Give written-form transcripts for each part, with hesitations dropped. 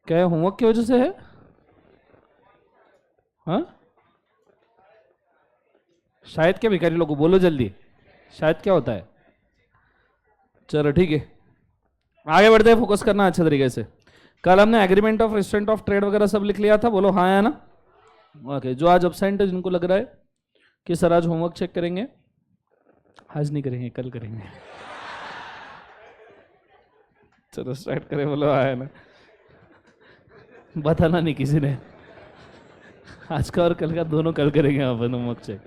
क्या होमवर्क की वजह से है? हाँ शायद क्या भिखारी लोगों बोलो जल्दी, शायद क्या होता है? चलो ठीक है, आगे बढ़ते हैं, फोकस करना अच्छे तरीके से। कल हमने agreement of restaurant of trade वगैरह सब लिख लिया था, बोलो हाँ है ना? ओके, जो आज अब्सेंट है, जिनको लग रहा है कि सर आज होमवर्क चेक करेंगे, आज नहीं करेंगे कल करेंगे। चलो स्टार्ट करें, बोलो हाँ है ना? बताना नहीं किसी ने, आज का और कल का दोनों कल करेंगे अपन होमवर्क चेक।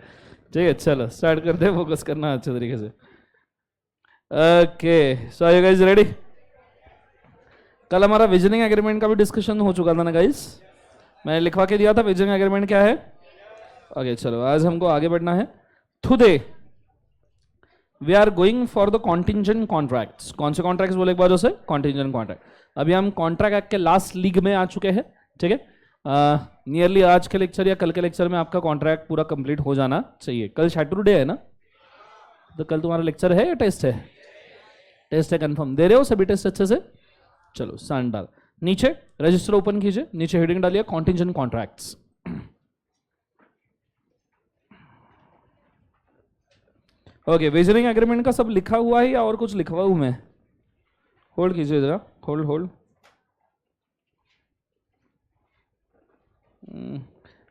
ठीक है चलो स्टार्ट करते हैं, फोकस करना अच्छे तरीके से। Okay so are you guys ready? कल हमारा विजनिंग एग्रीमेंट का भी डिस्कशन हो चुका था ना गाइस, मैंने लिखवा के दिया था विजनिंग एग्रीमेंट क्या है। ओके चलो आज हमको आगे बढ़ना है। Today we are going for the contingent contracts. कौन से कॉन्ट्रैक्ट्स बोले एक बार से? Contingent contract. अभी हम कॉन्ट्रैक्ट एक्ट के लास्ट लीग में आ चुके हैं, ठीक है। नियरली आज के लेक्चर या कल के लेक्चर में आपका कॉन्ट्रैक्ट पूरा कंप्लीट हो जाना चाहिए। कल सैटरडे है ना, तो कल तुम्हारा लेक्चर है या टेस्ट है? टेस्ट है, कंफर्म दे रहे हो सभी टेस्ट अच्छे से? चलो सांड डाल, नीचे रजिस्टर ओपन कीजिए, नीचे हेडिंग डालिए contingent contracts. Okay visioning agreement का सब लिखा हुआ है या और कुछ लिखवा हूं मैं? होल्ड कीजिए जरा, hold hold.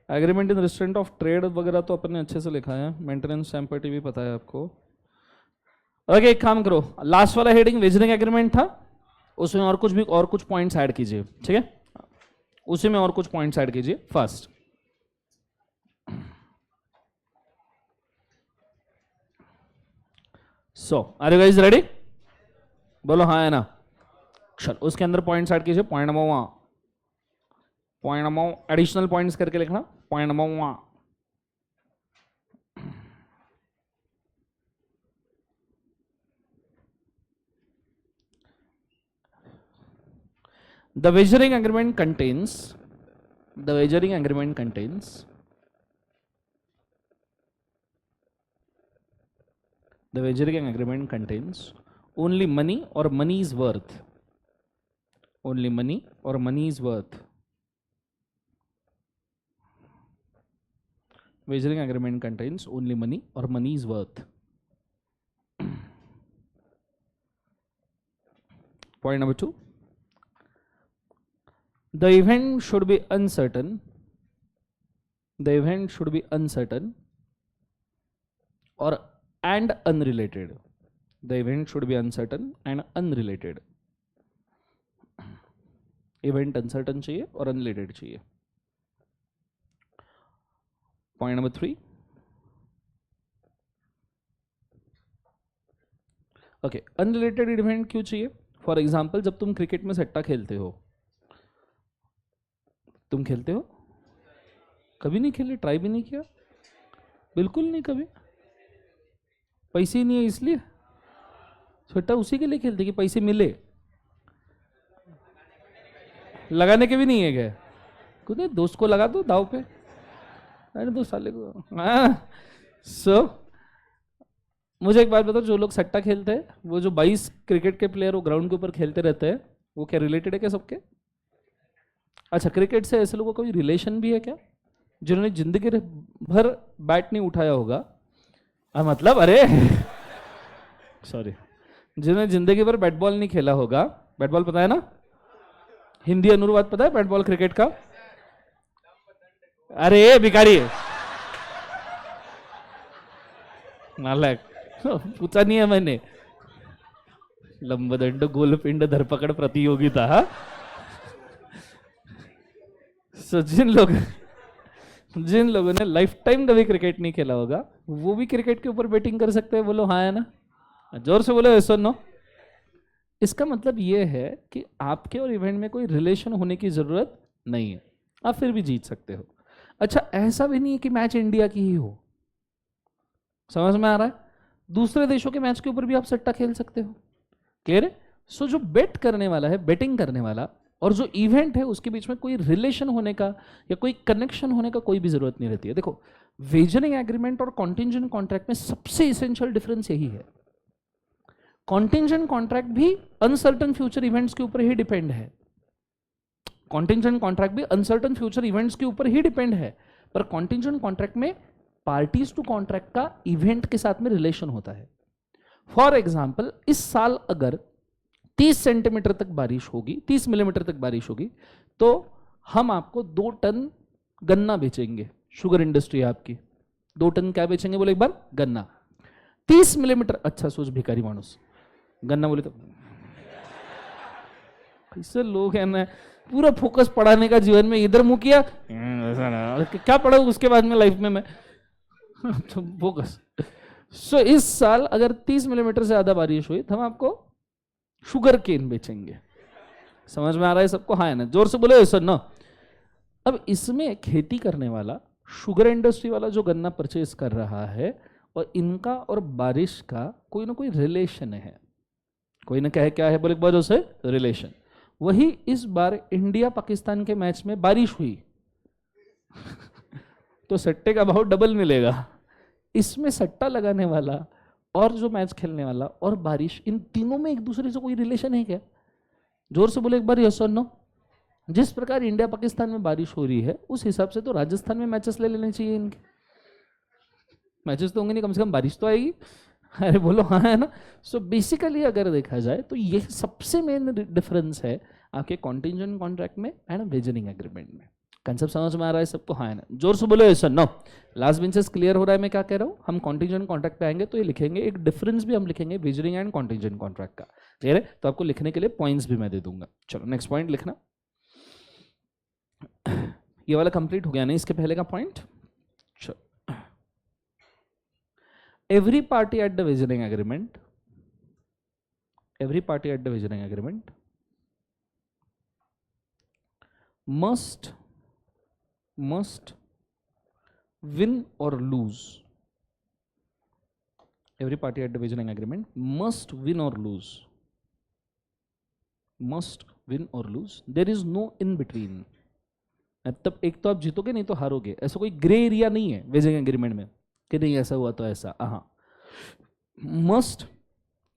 Agreement in restaurant of trade वगैरह तो अपन ने अच्छे से लिखा है, मेंटेनेंस सैंपटी भी पता है आपको। ओके एक काम करो, लास्ट वाला हेडिंग विजनिंग एग्रीमेंट था, उसमें और कुछ पॉइंट्स ऐड कीजिए, ठीक है। उसी में और कुछ पॉइंट्स ऐड कीजिए first. So are you guys ready? बोलो हाँ है ना? चलो उसके अंदर पॉइंट्स ऐड कीजिए। पॉइंट नंबर एडिशनल पॉइंट्स करके लिखना। Point number 1, the wagering agreement contains the wagering agreement only money or money's worth, only money or money's worth. Wagering agreement contains only money or money's worth. Point number 2, the event should be uncertain. The event should be uncertain or and unrelated. The event should be uncertain and unrelated. Event uncertain चाहिए और unrelated चाहिए। Point number 3, okay unrelated event क्यों चाहिए? For example जब तुम cricket में सट्टा खेलते हो, तुम खेलते हो? कभी नहीं खेले, ट्राई भी नहीं किया? बिल्कुल नहीं कभी? पैसे ही नहीं है इसलिए? सट्टा उसी के लिए खेलते कि पैसे मिले? लगाने के भी नहीं है क्या? खुद दोस्त को लगा दो दाव पे, अरे दो साले को। हाँ सो मुझे एक बात बताओ, जो लोग सट्टा खेलते हैं, वो जो 22 क्रिकेट के प्लेयर वो ग्राउंड के ऊपर खेलते रहते हैं, वो क्या रिलेटेड है क्या सबके? अच्छा क्रिकेट से ऐसे लोगों का कोई रिलेशन भी है क्या जिन्होंने जिंदगी भर बैट नहीं उठाया होगा? मतलब अरे सॉरी, जिन्होंने जिंदगी भर बैट बॉल नहीं खेला होगा। बैट बॉल पता है ना, हिंदी अनुवाद पता है बैट बॉल क्रिकेट का? अरे भिखारी नालायक, पूछा नहीं है मैंने। लंबदंड गोलपिंड धरपकड़ प्रतियोगिता। सो जिन लोगों ने लाइफ टाइम कभी क्रिकेट नहीं खेला होगा, वो भी क्रिकेट के ऊपर बैटिंग कर सकते हैं। बोलो हाँ है ना? जोर से बोलो यस और नो। इसका मतलब ये है कि आपके और इवेंट में कोई रिलेशन होने की जरूरत नहीं है, आप फिर भी जीत सकते हो। अच्छा ऐसा भी नहीं है कि मैच इंडिया की ही हो, समझ में आ रहा है? दूसरे देशों के मैच के ऊपर भी आप सट्टा खेल सकते हो। क्लियर है? सो जो बेट करने वाला है, बेटिंग करने वाला, और जो इवेंट है उसके बीच में कोई रिलेशन होने का या कोई कनेक्शन होने का कोई भी जरूरत नहीं रहती है। देखो वेजनिंग एग्रीमेंट और कॉन्टिंजेंट कॉन्ट्रैक्ट में सबसे इसेंशियल डिफरेंस यही है, कॉन्टिंजेंट कॉन्ट्रैक्ट भी अनसर्टन फ्यूचर इवेंट्स के ऊपर ही डिपेंड है, कॉन्टिंजेंट कॉन्ट्रैक्ट भी अनसर्टन फ्यूचर इवेंट्स के ऊपर ही डिपेंड है, पर कॉन्टिंजेंट कॉन्ट्रैक्ट में पार्टीज टू कॉन्ट्रैक्ट का इवेंट के साथ में रिलेशन होता है। फॉर एग्जाम्पल, इस साल अगर 30 सेंटीमीटर तक बारिश होगी, 30 मिलीमीटर तक बारिश होगी, तो हम आपको 2 टन गन्ना बेचेंगे। शुगर इंडस्ट्री आपकी 2 टन क्या बेचेंगे, बोले एक बार, गन्ना। 30 मिलीमीटर, अच्छा सोच भिखारी मानुस, गन्ना बोले तो कैसे लोग हैं ना, पूरा फोकस पढ़ाने का जीवन में, इधर मुंह किया क्या पढ़ा उसके बाद में लाइफ में मैं तो फोकस। सो इस साल अगर 30 मिलीमीटर से ज्यादा बारिश हुई तो हम आपको शुगर केन बेचेंगे। समझ में आ रहा है सबको? हाँ है ना, जोर से बोले सर ना। अब इसमें खेती करने वाला, शुगर इंडस्ट्री वाला जो गन्ना परचेज कर रहा है, और इनका और बारिश का कोई ना कोई रिलेशन है, कोई ना कहे क्या है, बोले एक बार उसे रिलेशन। वही इस बार इंडिया पाकिस्तान के मैच में बारिश हुई तो सट्टे का भाव डबल मिलेगा। इसमें सट्टा लगाने वाला और जो मैच खेलने वाला और बारिश, इन तीनों में एक दूसरे से कोई रिलेशन है क्या? जोर से बोले एक बार यस और नो। जिस प्रकार इंडिया पाकिस्तान में बारिश हो रही है, उस हिसाब से तो राजस्थान में मैचेस ले लेने चाहिए इनके। मैचेस तो होंगे नहीं, कम से कम बारिश तो आएगी। अरे बोलो हाँ है ना। सो बेसिकली अगर देखा जाए तो ये सबसे मेन डिफरेंस है आपके कॉन्टिंजेंट कॉन्ट्रैक्ट में एंड वेजनिंग एग्रीमेंट में। कंसेप्ट समझ में आ रहा है सबको? हाँ है ना, जोर से बोलो sir no. Last benches clear हो रहा है मैं क्या कह रहा हूँ? हम कॉन्टिंजेंट कॉन्ट्रैक्ट पे आएंगे तो ये लिखेंगे, एक डिफरेंस भी हम लिखेंगे वेजनिंग एंड कॉन्टिंजेंट कॉन्ट्रैक्ट का। क्लियर है? तो आपको लिखने के लिए पॉइंट्स भी मैं दे दूंगा। चलो नेक्स्ट पॉइंट लिखना। ये वाला कंप्लीट हो गया नहीं इसके पहले का पॉइंट? चलो, every party at the visioning agreement, every party at the visioning agreement must win or lose. Every party at the visioning agreement must win or lose. Must win or lose. There is no in between. तब एक तो आप जीतोगे नहीं तो हारोगे, ऐसा कोई grey area नहीं है विजिंग एग्रीमेंट में कि नहीं ऐसा हुआ तो ऐसा। हाँ, मस्ट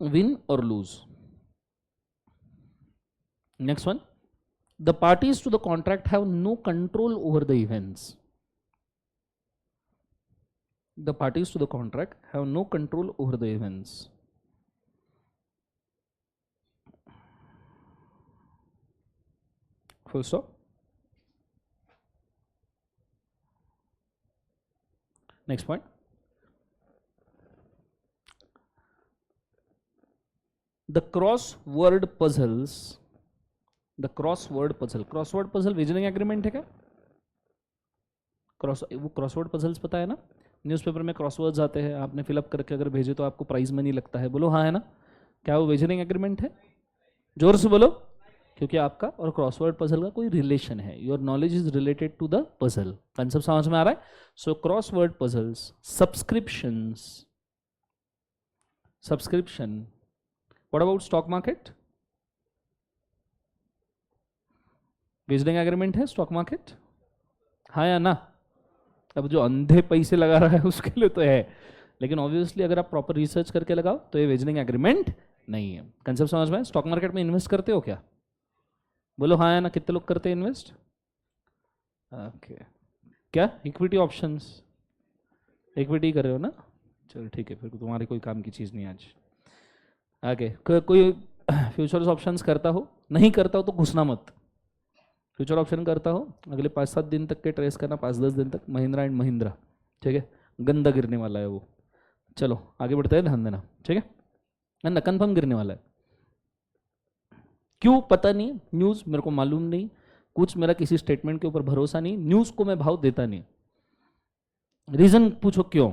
विन और lose. Next one, the parties to the contract have no control over the events. The parties to the contract have no control over the events. Full stop. Next point. The crossword puzzles. The crossword puzzle. Crossword puzzle wagering agreement है क्या? वो crossword puzzles पता है ना? Newspaper में crosswords आते हैं, आपने फिलअप करके अगर भेजे तो आपको प्राइज मनी लगता है। बोलो हाँ है ना? क्या वो विजनिंग एग्रीमेंट है? जोर से बोलो। क्योंकि आपका और क्रॉसवर्ड पजल का कोई रिलेशन है। Your knowledge is related to the puzzle. Concept समझ में आ रहा है? So crossword puzzles, subscriptions, subscription. What about stock market? Wagering agreement है स्टॉक मार्केट? हाँ या ना? अब जो अंधे पैसे लगा रहा है उसके लिए तो है, लेकिन ऑब्वियसली अगर आप प्रॉपर रिसर्च करके लगाओ तो ये विजनिंग एग्रीमेंट नहीं है। कंसेप्ट समझ में? स्टॉक मार्केट में इन्वेस्ट करते हो क्या? बोलो हाँ या ना। कितने लोग करते हैं इन्वेस्ट? ओके, क्या इक्विटी ऑप्शंस? इक्विटी कर रहे हो ना? चलो ठीक है, फिर तुम्हारी कोई काम की चीज़ नहीं आज। आगे कोई फ्यूचर्स ऑप्शंस करता हो? नहीं करता हो तो घुसना मत। फ्यूचर ऑप्शन करता हो, अगले 5-7 दिन तक के ट्रेस करना, 5-10 दिन तक, महिंद्रा एंड महिंद्रा। ठीक है, गंदा गिरने वाला है वो। चलो आगे बढ़ते हैं, ध्यान देना। ठीक है ना, कन्फर्म गिरने वाला है। क्यों पता नहीं, न्यूज़ मेरे को मालूम नहीं, कुछ मेरा किसी स्टेटमेंट के ऊपर भरोसा नहीं, न्यूज़ को मैं भाव देता नहीं। रीजन पूछो क्यों?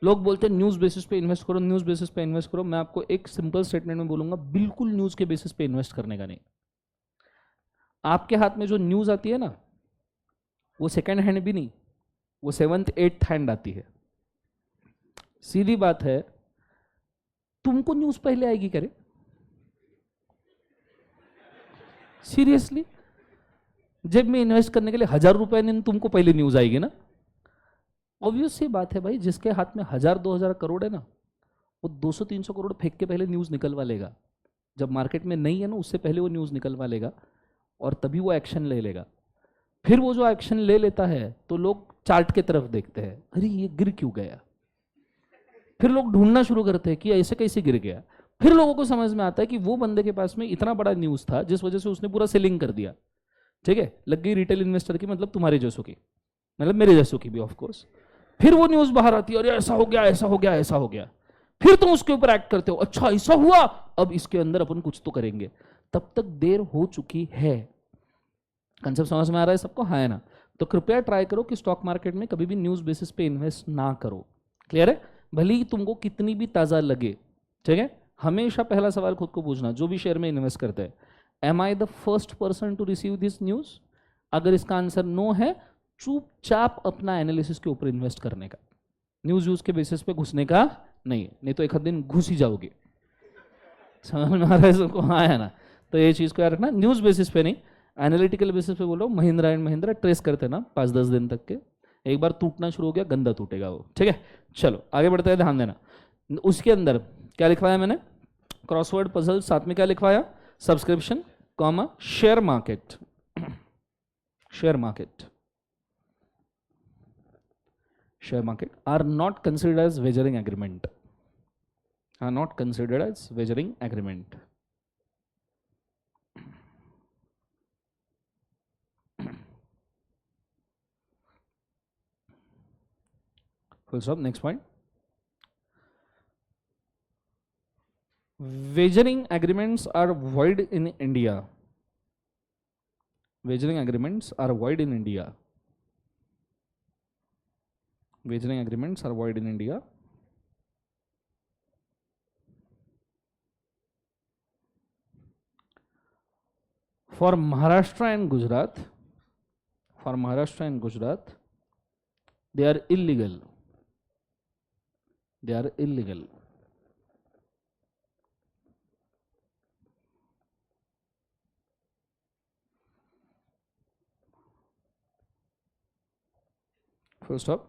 लोग बोलते हैं न्यूज़ बेसिस पे इन्वेस्ट करो, न्यूज़ बेसिस पे इन्वेस्ट करो। मैं आपको एक सिंपल स्टेटमेंट में बोलूंगा, बिल्कुल न्यूज़ के बेसिस पे इन्वेस्ट करने का नहीं। आपके हाथ में जो न्यूज़ आती है ना, वो सेकेंड हैंड भी नहीं, वो 7th 8th हैंड आती है। सीधी बात है, तुमको न्यूज़ पहले आएगी करे? सीरियसली? जब में इन्वेस्ट करने के लिए 1000 रुपए ने तुमको पहले न्यूज़ आएगी ना? ऑब्वियस सी बात है भाई, जिसके हाथ में 1000-2000 करोड़ है ना, वो 200-300 करोड़ फेंक के पहले न्यूज़ निकलवा लेगा। जब मार्केट में नहीं है ना, उससे पहले वो न्यूज़ निकलवा लेगा। और तभी वो एक्शन ले लेगा। फिर वो जो एक्शन ले लेता है तो लोग चार्ट की तरफ देखते हैं, अरे ये गिर क्यों गया। फिर लोग ढूंढना शुरू करते हैं कि ऐसे कैसे गिर गया। फिर लोगों को समझ में आता है कि वो बंदे के पास में इतना बड़ा न्यूज था जिस वजह से उसने पूरा सेलिंग कर दिया। ठीक है, लग गई रिटेल इन्वेस्टर की, मतलब तुम्हारे जैसों की, मतलब मेरे जैसों की भी ऑफ कोर्स। फिर वो न्यूज बाहर आती है, अरे ऐसा हो गया, ऐसा हो गया, ऐसा हो गया। फिर तुम उसके ऊपर एक्ट करते हो, अच्छा ऐसा हुआ, अब इसके अंदर अपन कुछ तो करेंगे। तब तक देर हो चुकी है। कंसेप्ट समझ में आ रहा है सबको? हाँ है ना? तो कृपया ट्राई करो कि स्टॉक मार्केट में कभी भी न्यूज बेसिस पे इन्वेस्ट ना करो। क्लियर है? भले ही तुमको कितनी भी ताजा लगे। ठीक है, हमेशा पहला सवाल खुद को पूछना जो भी शेयर में इन्वेस्ट करते हैं, am I the first person to receive this news? अगर इसका आंसर नो है, चुपचाप अपना एनालिसिस के ऊपर इन्वेस्ट करने का, न्यूज यूज के बेसिस पे घुसने का नहीं है, नहीं तो एक दिन घुस ही जाओगे। समझ में आ रहा है सबको? हाँ है ना? तो ये चीज को याद रखना, न्यूज बेसिस पे नहीं, एनालिटिकल बेसिस पे बोलो। महिंद्रा एंड महिंद्रा ट्रेस करते ना 5-10 दिन तक के, एक बार टूटना शुरू हो गया गंदा टूटेगा वो। ठीक है, चलो आगे बढ़ते हैं, ध्यान देना। उसके अंदर क्या लिखवाया मैंने? क्रॉसवर्ड पजल, साथ में क्या लिखवाया? Subscription comma share market. Share market, share market are not considered as wagering agreement, are not considered as wagering agreement. Full stop, next point. Wagering agreements are void in India. Wagering agreements are void in India. Wagering agreements are void in India. For Maharashtra and Gujarat, for Maharashtra and Gujarat, they are illegal. They are illegal. Full stop.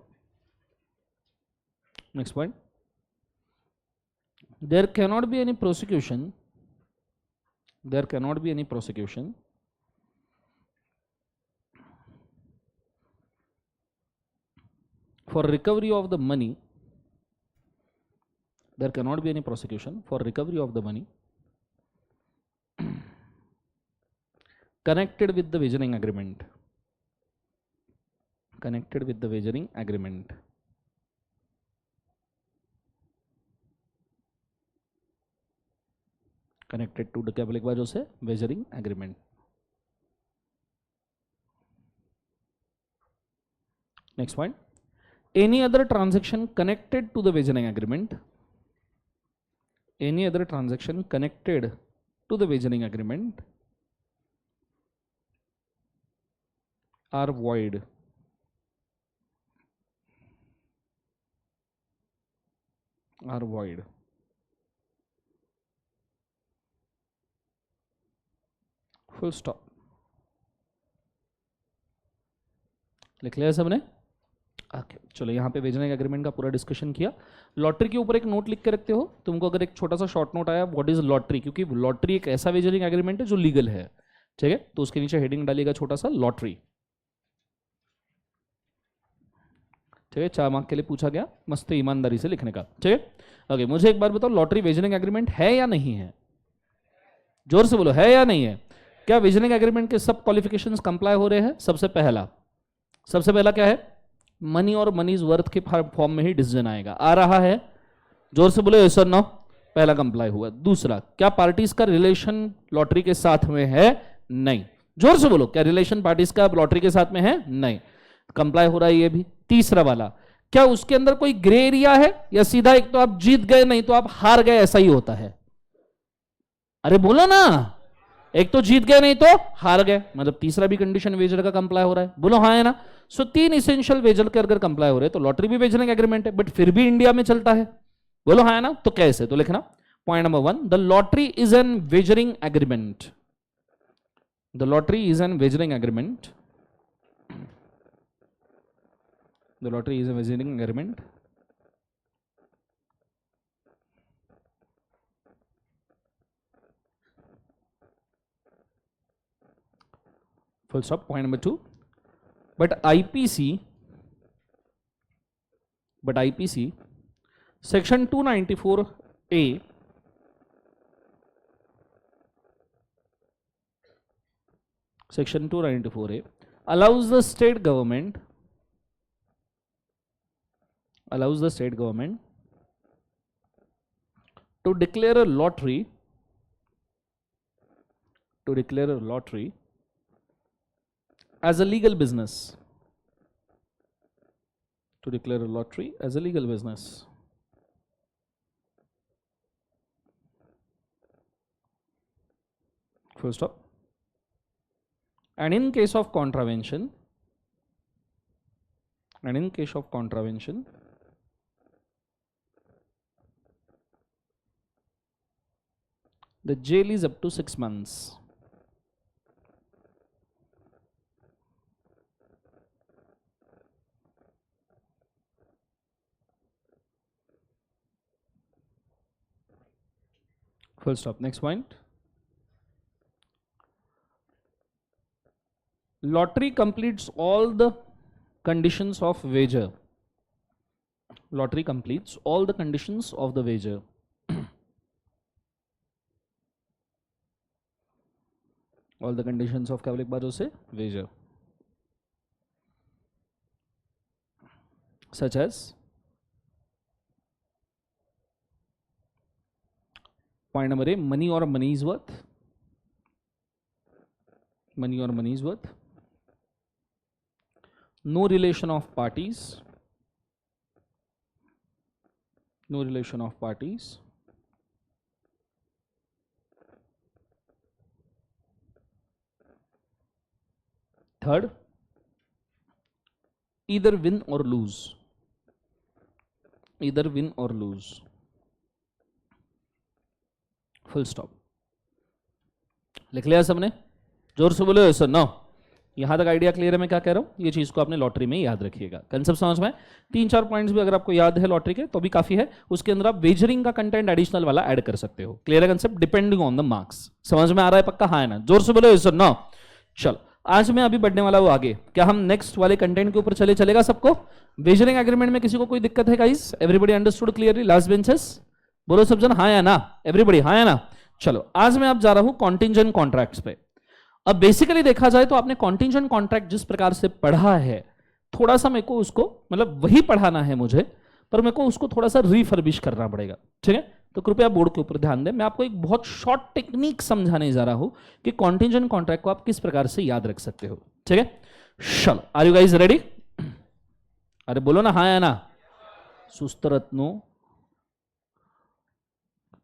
Next point. There cannot be any prosecution. There cannot be any prosecution for recovery of the money. There cannot be any prosecution for recovery of the money connected with the wagering agreement. Connected with the wagering agreement. Connected to the क्या बोले एक बार जो से wagering agreement. Next point. Any other transaction connected to the wagering agreement. Any other transaction connected to the wagering agreement are void. Are void. Full stop. लिख लिया सबने? Okay, चलो यहाँ पे वेजनिंग एग्रीमेंट का पूरा डिस्कशन किया। लॉटरी के ऊपर एक नोट लिख के रखते हो तुमको, अगर एक छोटा सा शॉर्ट नोट आया व्हाट इज लॉटरी, क्योंकि लॉटरी एक ऐसा वेजनिंग एग्रीमेंट है जो लीगल है। ठीक है, तो उसके नीचे हेडिंग डालिएगा छोटा सा लॉटरी। ठीक है, 4 मार्क के लिए पूछा गया, मस्त ईमानदारी से लिखने का। ठीक है, ओके, मुझे एक बार बताओ लॉटरी वेजनिंग एग्रीमेंट है या नहीं है? जोर से बोलो, है या नहीं है? क्या वेजनिंग एग्रीमेंट के सब क्वालिफिकेशंस कंप्लाई हो रहे हैं? सबसे पहला क्या है? मनी और मनीज वर्थ के फॉर्म में ही डिसीजन आएगा। आ रहा है? जोर से बोलो यस और नो। पहला कंप्लाई हुआ। दूसरा, क्या पार्टीज का रिलेशन लॉटरी के साथ में है? नहीं। जोर से बोलो, क्या रिलेशन पार्टीज का लॉटरी के साथ में है? नहीं। कंप्लाई हो रहा है ये भी। तीसरा वाला, क्या उसके अंदर कोई ग्रे एरिया है, या सीधा एक तो आप जीत गए नहीं तो आप हार गए, ऐसा ही होता है? अरे बोलो ना, एक तो जीत गए नहीं तो हार गए, मतलब तीसरा भी कंडीशन वेजर का कंप्लाई हो रहा है। बोलो हाँ है ना? सो 3 इसेंशियल वेजर के अगर कंप्लाई हो रहे हैं तो लॉटरी भी वेजरिंग एग्रीमेंट है, बट फिर भी इंडिया में चलता है। बोलो हाँ है ना? तो कैसे? तो लिखना point number 1, the lottery is an wagering agreement. The lottery is an wagering agreement. The lottery is a wagering agreement full stop. Point number 2. But IPC section 294A section 294A allows the state government to declare a lottery as a legal business. Full stop. And in case of contravention, the jail is up to 6 months. Full stop. Next point. Lottery completes all the conditions of wager. Lottery completes all the conditions of the wager. All the conditions of क्या बोले एक बार उसे wager. Such as point number A, money or money is worth. No relation of parties. Third, either win or lose. Full stop. लिख लिया सबने? जोर से बोलो सर नो. यहां तक आइडिया क्लियर है मैं क्या कह रहा हूं? ये चीज को आपने लॉटरी में याद रखिएगा. कंसेप्ट समझ में? 3-4 पॉइंट्स भी अगर आपको याद है लॉटरी के तो भी काफी है. उसके अंदर आप वेजरिंग का कंटेंट एडिशनल वाला ऐड कर सकते हो. क्लियर है concept? Depending on the marks. समझ में आ रहा है पक्का? हाँ है ना? जोर से बोलो सर नो. चलो आज मैं अभी बढ़ने वाला हूं आगे. क्या हम नेक्स्ट वाले कंटेंट के ऊपर चलेगा सबको? वेजरिंग एग्रीमेंट में किसी को कोई दिक्कत है guys? Everybody understood clearly? Last benches बोलो सब जन हाँ या ना? एवरीबॉडी हाँ या ना? चलो आज मैं अब जा रहा हूं कॉन्टिंजेंट कॉन्ट्रैक्ट्स पे. अब बेसिकली देखा जाए तो आपने कॉन्टिंजेंट कॉन्ट्रैक्ट जिस प्रकार से पढ़ा है थोड़ा सा मेरे को उसको मतलब वही पढ़ाना है मुझे, पर मेरे को उसको थोड़ा सा रिफर्बिश करना पड़ेगा. ठीक है? तो कृपया बोर्ड के ऊपर ध्यान दें. मैं आपको एक बहुत शॉर्ट टेक्निक समझाने जा रहा हूं कि कॉन्टिंजेंट कॉन्ट्रैक्ट को आप किस प्रकार से याद रख सकते हो. ठीक है? चलो आर यू गाइस रेडी? अरे बोलो ना हाँ या ना? सुस्त रत्नो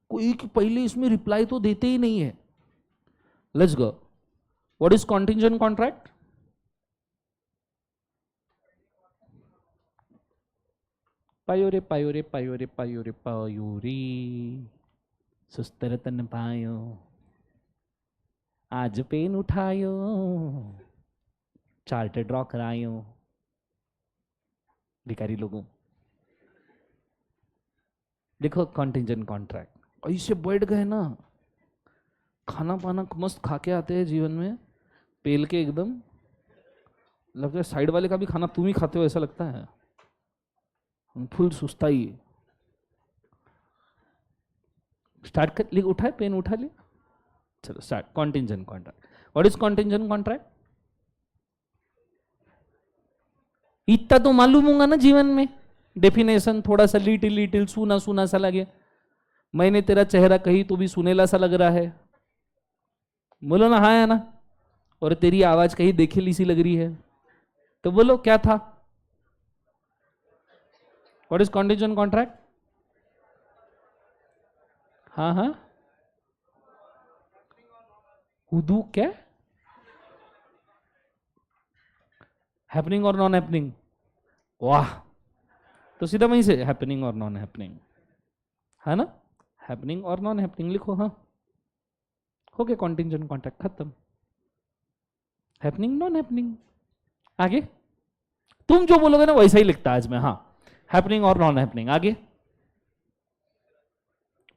कोई पहले इसमें रिप्लाई तो देते ही नहीं है. Let's go. What is contingent contract? पायोरे सुस्त रतन पायो आज पेन उठायो चार्ट ड्रॉ करायो. भिखारी लोगों देखो कॉन्टिंजेंट कॉन्ट्रैक्ट ऐसे बैठ गए ना, खाना पाना मस्त खा के आते हैं जीवन में, पेल के एकदम लगता है साइड वाले का भी खाना तुम ही खाते हो ऐसा लगता है. फुल सुस्ताई. स्टार्ट कर लिख उठा पेन उठा लिया. चलो start. Contingent contract. What is contingent contract? इतना तो मालूम होगा ना जीवन में. डेफिनेशन थोड़ा सा लिटिल सूना सूना सा लगे. मैंने तेरा चेहरा कहीं तो भी सुनेला सा लग रहा है. बोलो ना हाँ है ना? और तेरी आवाज कहीं देखीली सी लग रही है. तो बोलो क्या था? What is contingent contract? हाँ हुदू क्या? हैपनिंग और नॉन हैपनिंग. वाह. तो सीधा वहीं से हैपनिंग और नॉन हैपनिंग है ना? हैपनिंग और नॉन हैपनिंग लिखो. हाँ हो गया कॉन्टिंजेंट कॉन्ट्रैक्ट खत्म. Happening non happening. आगे तुम जो बोलोगे ना वैसा ही लिखता आज मैं. हाँ हैपनिंग और नॉन हैपनिंग. आगे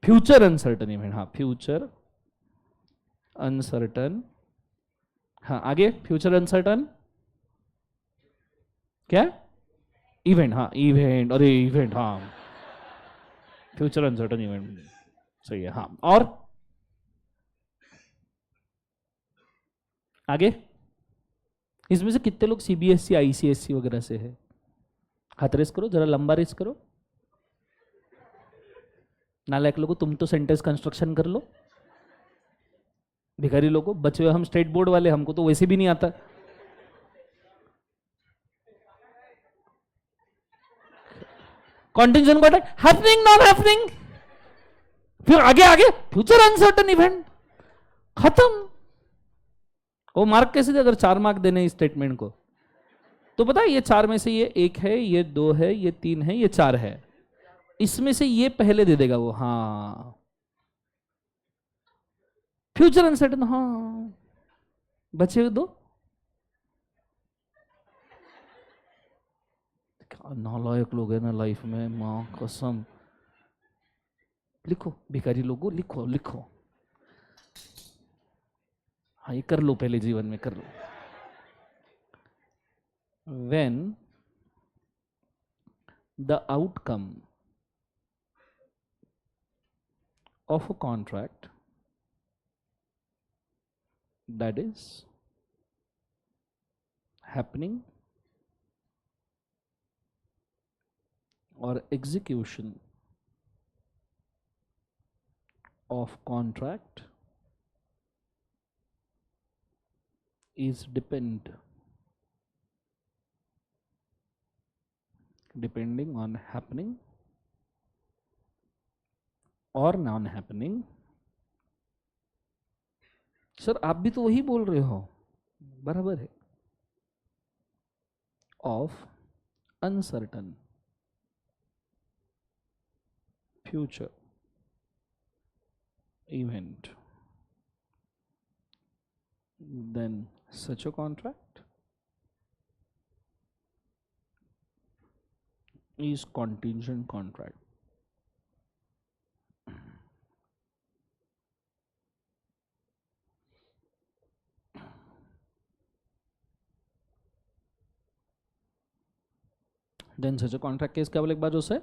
फ्यूचर अनसर्टन इवेंट. हाँ फ्यूचर अनसर्टन हाँ आगे, फ्यूचर अनसर्टन क्या, इवेंट, हाँ इवेंट, अरे इवेंट, हाँ फ्यूचर अनसर्टन इवेंट सही है। हाँ और आगे, इसमें से कितने लोग सीबीएसई आईसीएसई वगैरह से है? हाथ रेस करो, जरा लंबा रेस करो। नालायक लोगों, तुम तो सेंटेंस कंस्ट्रक्शन कर लो। भिखारी लोगों, बचे हुए हम स्टेट बोर्ड वाले, हमको तो वैसे भी नहीं आता। Contingent contract, happening non happening, फिर आगे आगे फ्यूचर अनसर्टन इवेंट, खत्म। वो मार्क कैसे दे अगर 4 मार्क देने इस स्टेटमेंट को? तो पता है ये 4 में से ये 1 है, ये 2 है, ये 3 है, ये 4 है, इसमें से ये पहले दे देगा वो। हाँ फ्यूचर अनसर्टन, हाँ बचे हुए 2। क्या नालायक लोग है ना लाइफ में, माँ कसम। लिखो भिखारी लोगों, लिखो लिखो। हाँ ये कर लो, पहले जीवन में कर लो। when the outcome of a contract that is happening or execution of contract is depending on happening और नॉन हैपनिंग। सर आप भी तो वही बोल रहे हो, बराबर है। Of uncertain future event, then such a contract is contingent contract. Then such a contract case क्या बोले एक बार जो से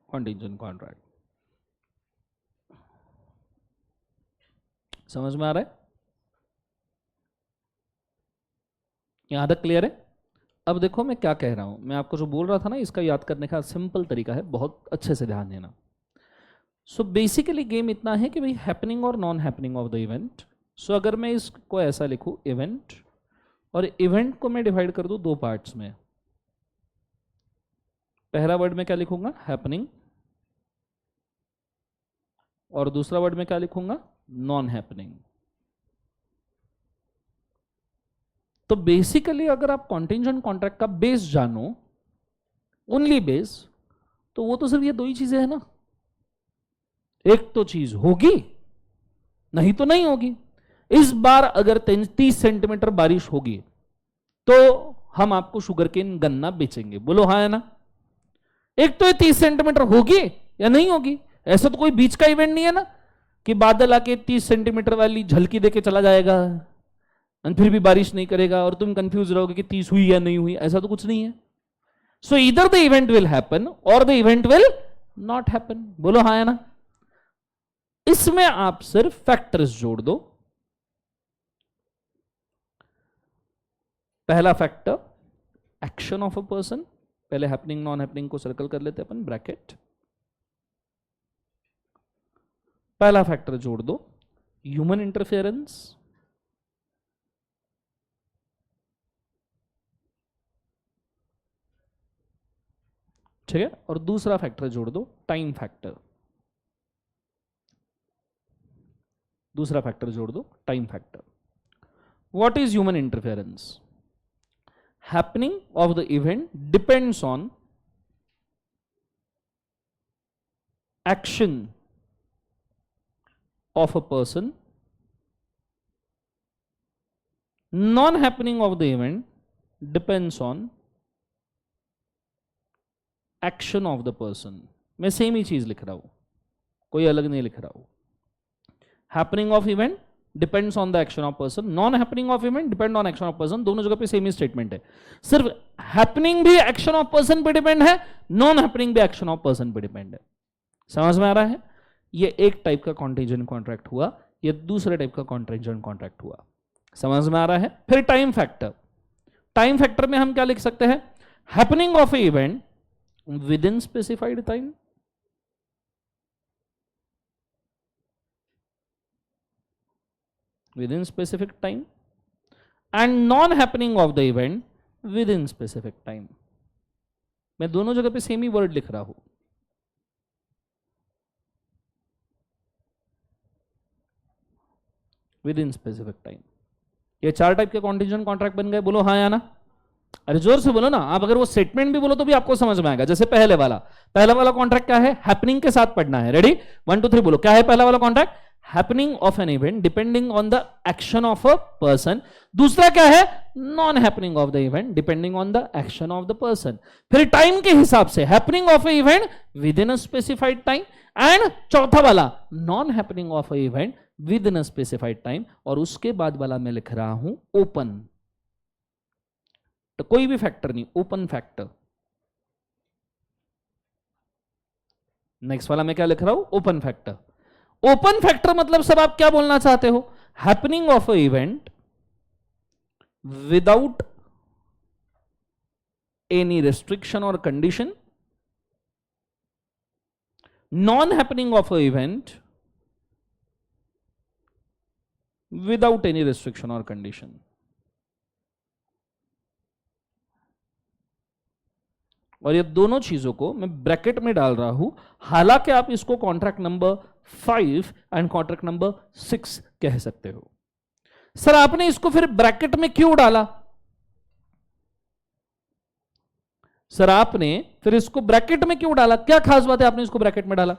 contingent contract। समझ में आ रहा है? यहां तक क्लियर है? अब देखो मैं क्या कह रहा हूं, मैं आपको जो बोल रहा था ना, इसका याद करने का सिंपल तरीका है, बहुत अच्छे से ध्यान देना। सो बेसिकली गेम इतना है कि भाई हैपनिंग और non happening of the event. So अगर मैं इसको ऐसा लिखूं इवेंट, और इवेंट को मैं डिवाइड कर दूं 2 पार्ट्स में। पहला वर्ड में क्या लिखूंगा, हैपनिंग, और दूसरा वर्ड में क्या लिखूंगा, नॉन हैपनिंग। तो बेसिकली अगर आप कॉन्टिंजेंट कॉन्ट्रैक्ट का बेस जानो, ओनली बेस, तो वो तो सिर्फ ये 2 ही चीजें है ना। एक तो चीज होगी, नहीं तो नहीं होगी। इस बार अगर 30 सेंटीमीटर बारिश होगी तो हम आपको शुगरकेन गन्ना बेचेंगे, बोलो हाँ है ना। एक तो ये 30 सेंटीमीटर होगी या नहीं होगी, ऐसा तो कोई बीच का इवेंट नहीं है ना कि बादल आके 30 सेंटीमीटर वाली झलकी देके चला जाएगा और फिर भी बारिश नहीं करेगा और तुम कंफ्यूज रहोगे कि 30 हुई या नहीं हुई, ऐसा तो कुछ नहीं है। सो इधर द इवेंट विल हैपन और the event will not happen, बोलो हाँ है ना। इसमें आप सिर्फ फैक्टर्स जोड़ दो। पहला factor action of a person, पहले हैपनिंग नॉन हैपनिंग को सर्कल कर लेते अपन ब्रैकेट। पहला फैक्टर जोड़ दो ह्यूमन इंटरफेरेंस, ठीक है, और दूसरा फैक्टर जोड़ दो टाइम फैक्टर। दूसरा फैक्टर जोड़ दो time factor. What is human interference? happening of the event depends on action of a person. Non happening of the event depends on action of the person. मैं same ही चीज लिख रहा हूं, कोई अलग नहीं लिख रहा हूं। happening of event depends on the action of person, non happening of event depend on action of person, दोनों जगह पे सेम ही स्टेटमेंट है। सिर्फ हैपनिंग भी एक्शन ऑफ पर्सन पे डिपेंड है, नॉन हैपनिंग भी एक्शन ऑफ पर्सन पे डिपेंड है। समझ में आ रहा है? ये एक टाइप का कॉन्टिजेंट कॉन्ट्रैक्ट हुआ, ये दूसरे टाइप का कॉन्टिजेंट कॉन्ट्रैक्ट हुआ। समझ में आ रहा है? फिर टाइम फैक्टर, टाइम फैक्टर में हम क्या लिख सकते हैं? Happening of A event with in specified time, within specific time, and non happening of the event within specific time। मैं दोनों जगह पे सेम ही वर्ड लिख रहा हूं। within specific time, ये चार टाइप के कॉन्टिजेंट कॉन्ट्रैक्ट बन गए। बोलो हाँ या ना? अरे जोर से बोलो ना। आप अगर वो स्टेटमेंट भी बोलो तो भी आपको समझ में आएगा। जैसे पहला वाला कॉन्ट्रैक्ट क्या है? हैपनिंग के साथ पढ़ना है। रेडी? 1 2 3 बोलो। क्या है पहला वाला contract? Happening of an event depending on the action of a person. दूसरा क्या है? Non happening of the event depending on the action of the person. फिर टाइम के हिसाब से happening of A event with in a specified time, and चौथा वाला non happening of A event with in a specified time. और उसके बाद वाला मैं लिख रहा हूं ओपन, तो कोई भी फैक्टर नहीं, ओपन फैक्टर। नेक्स्ट वाला मैं क्या लिख रहा हूं? Open factor. ओपन फैक्टर मतलब सब आप क्या बोलना चाहते हो? Happening of a event without any restriction और condition, non happening of a event without any restriction और कंडीशन। और ये दोनों चीजों को मैं ब्रैकेट में डाल रहा हूं, हालांकि आप इसको contract number 5 and contract number 6 कह सकते हो। सर आपने इसको फिर ब्रैकेट में क्यों डाला? सर आपने फिर इसको ब्रैकेट में क्यों डाला? क्या खास बात है आपने इसको ब्रैकेट में डाला?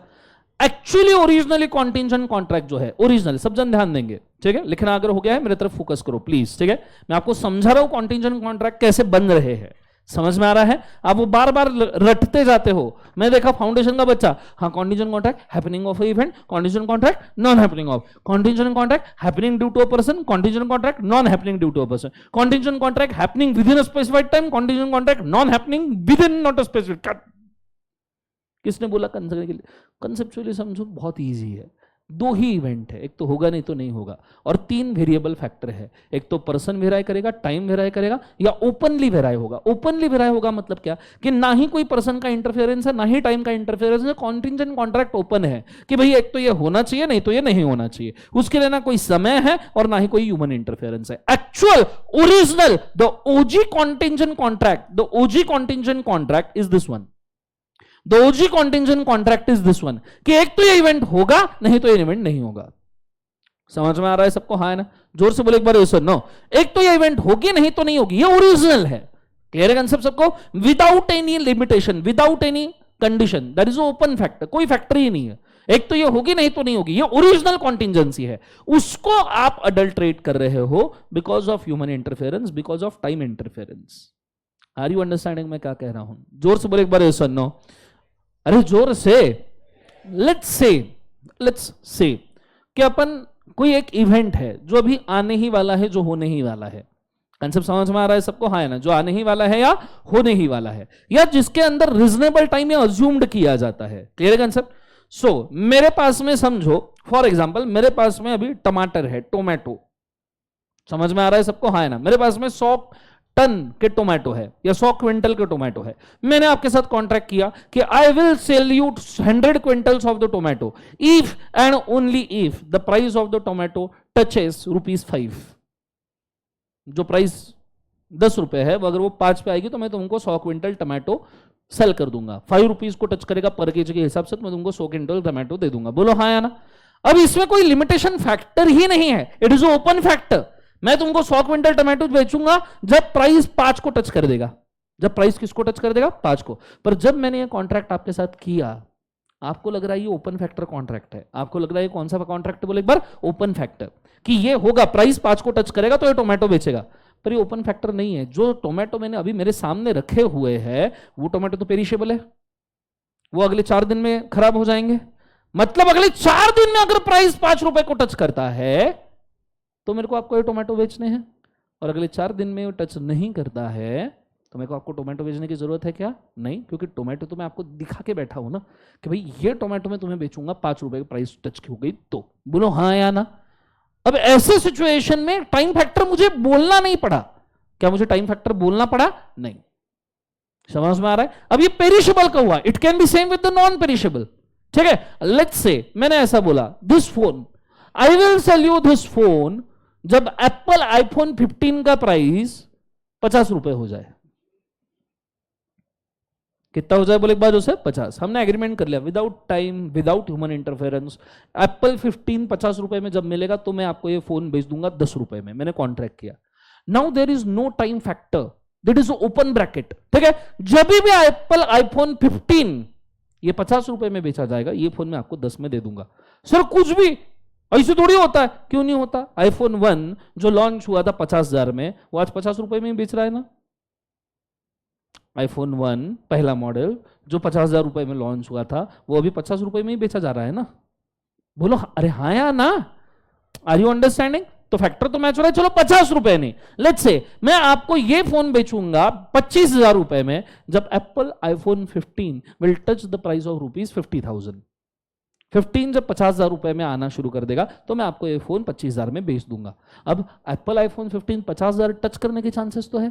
एक्चुअली ओरिजिनली कॉन्टिजेंट कॉन्ट्रैक्ट जो है, ओरिजिनल, सब जन ध्यान देंगे, ठीक है? लिखना अगर हो गया है मेरे तरफ फोकस करो प्लीज, ठीक है? मैं आपको समझा रहा हूं कॉन्टिजेंट कॉन्ट्रैक्ट कैसे बन रहे हैं। समझ में आ रहा है? आप वो बार बार रटते जाते हो। मैं देखा फाउंडेशन का बच्चा, हाँ contingent contract happening of event, contingent contract non happening of, contingent contract happening due to a person, contingent contract non happening due to a person, contingent contract happening within a specified time, contingent contract non happening within not a specific. किसने बोला conceptually समझो, बहुत easy है। दो ही event है, एक तो होगा नहीं तो नहीं होगा, और 3 वेरिएबल फैक्टर है। एक तो पर्सन वेराई करेगा, टाइम वेराई करेगा, या ओपनली वेराई होगा। ओपनली वेराई होगा मतलब क्या? कि ना ही कोई पर्सन का इंटरफेरेंस है, ना ही टाइम का इंटरफेरेंस है। कॉन्टिजेंट कॉन्ट्रैक्ट ओपन है कि भाई एक तो ये होना चाहिए, नहीं तो ये नहीं होना चाहिए। उसके लिए ना कोई समय है और ना ही कोई ह्यूमन इंटरफेरेंस है। Actual original the OG contingent contract, the OG contingent contract is this one. The OG contingent contract is this one, कि एक तो ये इवेंट होगा, नहीं तो ये इवेंट नहीं होगा। समझ में आ रहा है सबको? हाँ है ना? जोर से बोले एक बार yes or no। एक तो ये इवेंट होगी, नहीं तो नहीं होगी, ये ओरिजिनल है। क्लियर है कंसेप्ट सबको? Without any limitation, without any condition, that is open factor. कोई फैक्टर ही नहीं है। एक तो ये होगी, नहीं तो नहीं होगी, ये ओरिजिनल कॉन्टिजेंसी है। उसको आप अडल्ट्रेट कर रहे हो because of human interference, because of time interference. Are you understanding मैं क्या कह रहा हूं? जोर से बोले एक बार yes or no। अरे जोर से। लेट्स से कि अपन कोई एक इवेंट है जो अभी आने ही वाला है, जो होने ही वाला है। कंसेप्ट समझ में आ रहा है सबको? हाँ है ना? जो आने ही वाला है या होने ही वाला है, या जिसके अंदर रीजनेबल टाइम या अज्यूम्ड किया जाता है। क्लियर है कंसेप्ट? सो मेरे पास में समझो, फॉर एग्जाम्पल मेरे पास में अभी टमाटर है, टोमेटो। समझ में आ रहा है सबको? हाँ है ना? मेरे पास में 100 टन के टोमेटो है या 100 क्विंटल के टोमेटो है। मैंने आपके साथ कॉन्ट्रैक्ट किया कि I will sell you 100 quintals of the tomato if and only if the price of the tomato touches ₹5। जो प्राइस 10 रुपए है, अगर वो 5 पे आएगी तो मैं तुमको 100 क्विंटल टोमेटो सेल कर दूंगा। ₹5 को टच करेगा पर केजी के हिसाब से, तो मैं तुमको 100 क्विंटल टोमेटो दे दूंगा। बोलो हाँ या ना? अब इसमें कोई लिमिटेशन फैक्टर ही नहीं है, इट इज ओपन फैक्टर। मैं तुमको 100 क्विंटल टमाटो बेचूंगा जब प्राइस 5 को टच कर देगा। जब प्राइस किसको टच कर देगा? 5 को। पर जब मैंने ये कॉन्ट्रैक्ट आपके साथ किया, आपको लग रहा है ये ओपन फैक्टर कॉन्ट्रैक्ट है। आपको लग रहा है कौन सा कॉन्ट्रैक्ट? बोले एक बार ओपन फैक्टर, कि ये होगा, प्राइस 5 को टच करेगा तो ये टोमेटो बेचेगा। पर ये ओपन फैक्टर नहीं है। जो टोमेटो मैंने अभी मेरे सामने रखे हुए हैं, वो टोमेटो तो पेरिशेबल है, वो अगले 4 दिन में खराब हो जाएंगे। मतलब अगले 4 दिन में अगर प्राइस ₹5 को टच करता है तो मेरे को आपको ये टोमेटो बेचने हैं, और अगले 4 दिन में टच नहीं करता है तो मेरे को आपको टोमेटो बेचने की जरूरत है क्या? नहीं, क्योंकि टोमेटो तो मैं आपको दिखा के बैठा हूं ना कि भाई ये टोमेटो मैं तुम्हें बेचूंगा 5 रुपए की प्राइस टच हो गई तो। बोलो हाँ या ना। अब ऐसे सिचुएशन में टाइम फैक्टर मुझे बोलना नहीं पड़ा। क्या मुझे टाइम फैक्टर बोलना पड़ा? नहीं। समझ में आ रहा है? अब ये पेरिशेबल का हुआ, it can be same with the non perishable. ठीक है, लेट्स से मैंने ऐसा बोला this phone, I will sell you this phone जब एप्पल आईफोन 15 का प्राइस 50 रुपए हो जाए। कितना हो जाए बोले एक बार उसे? 50। हमने एग्रीमेंट कर लिया without time, without human interference. Apple 15 50 रुपए में जब मिलेगा तो मैं आपको ये फोन बेच दूंगा 10 रुपए में। मैंने कॉन्ट्रैक्ट किया। Now there is no time factor, that is open bracket. ठीक है, जब भी एप्पल आईफोन 15 ये 50 रुपए में बेचा जाएगा, ये फोन मैं आपको 10 में दे दूंगा। सर कुछ भी ऐसे थोड़ी होता है। क्यों नहीं होता? आईफोन 1 जो लॉन्च हुआ था 50,000 में, वो आज 50 रुपए में ही बेच रहा है ना। आईफोन 1 पहला मॉडल जो 50,000 रुपए में लॉन्च हुआ था, वो अभी 50 रुपए में ही बेचा जा रहा है ना। बोलो अरे हाँ या ना। Are you understanding? तो फैक्टर तो मैच हो रहा है। चलो 50 रुपए नहीं, लेट्स से मैं आपको ये फोन बेचूंगा 25,000 रुपए में जब Apple iPhone 15 will touch the price of ₹50,000। 15 जब 50,000 रुपए में आना शुरू कर देगा तो मैं आपको ये फोन 25,000 में बेच दूंगा। अब एप्पल आईफोन 15 50,000 टच करने के चांसेस तो है,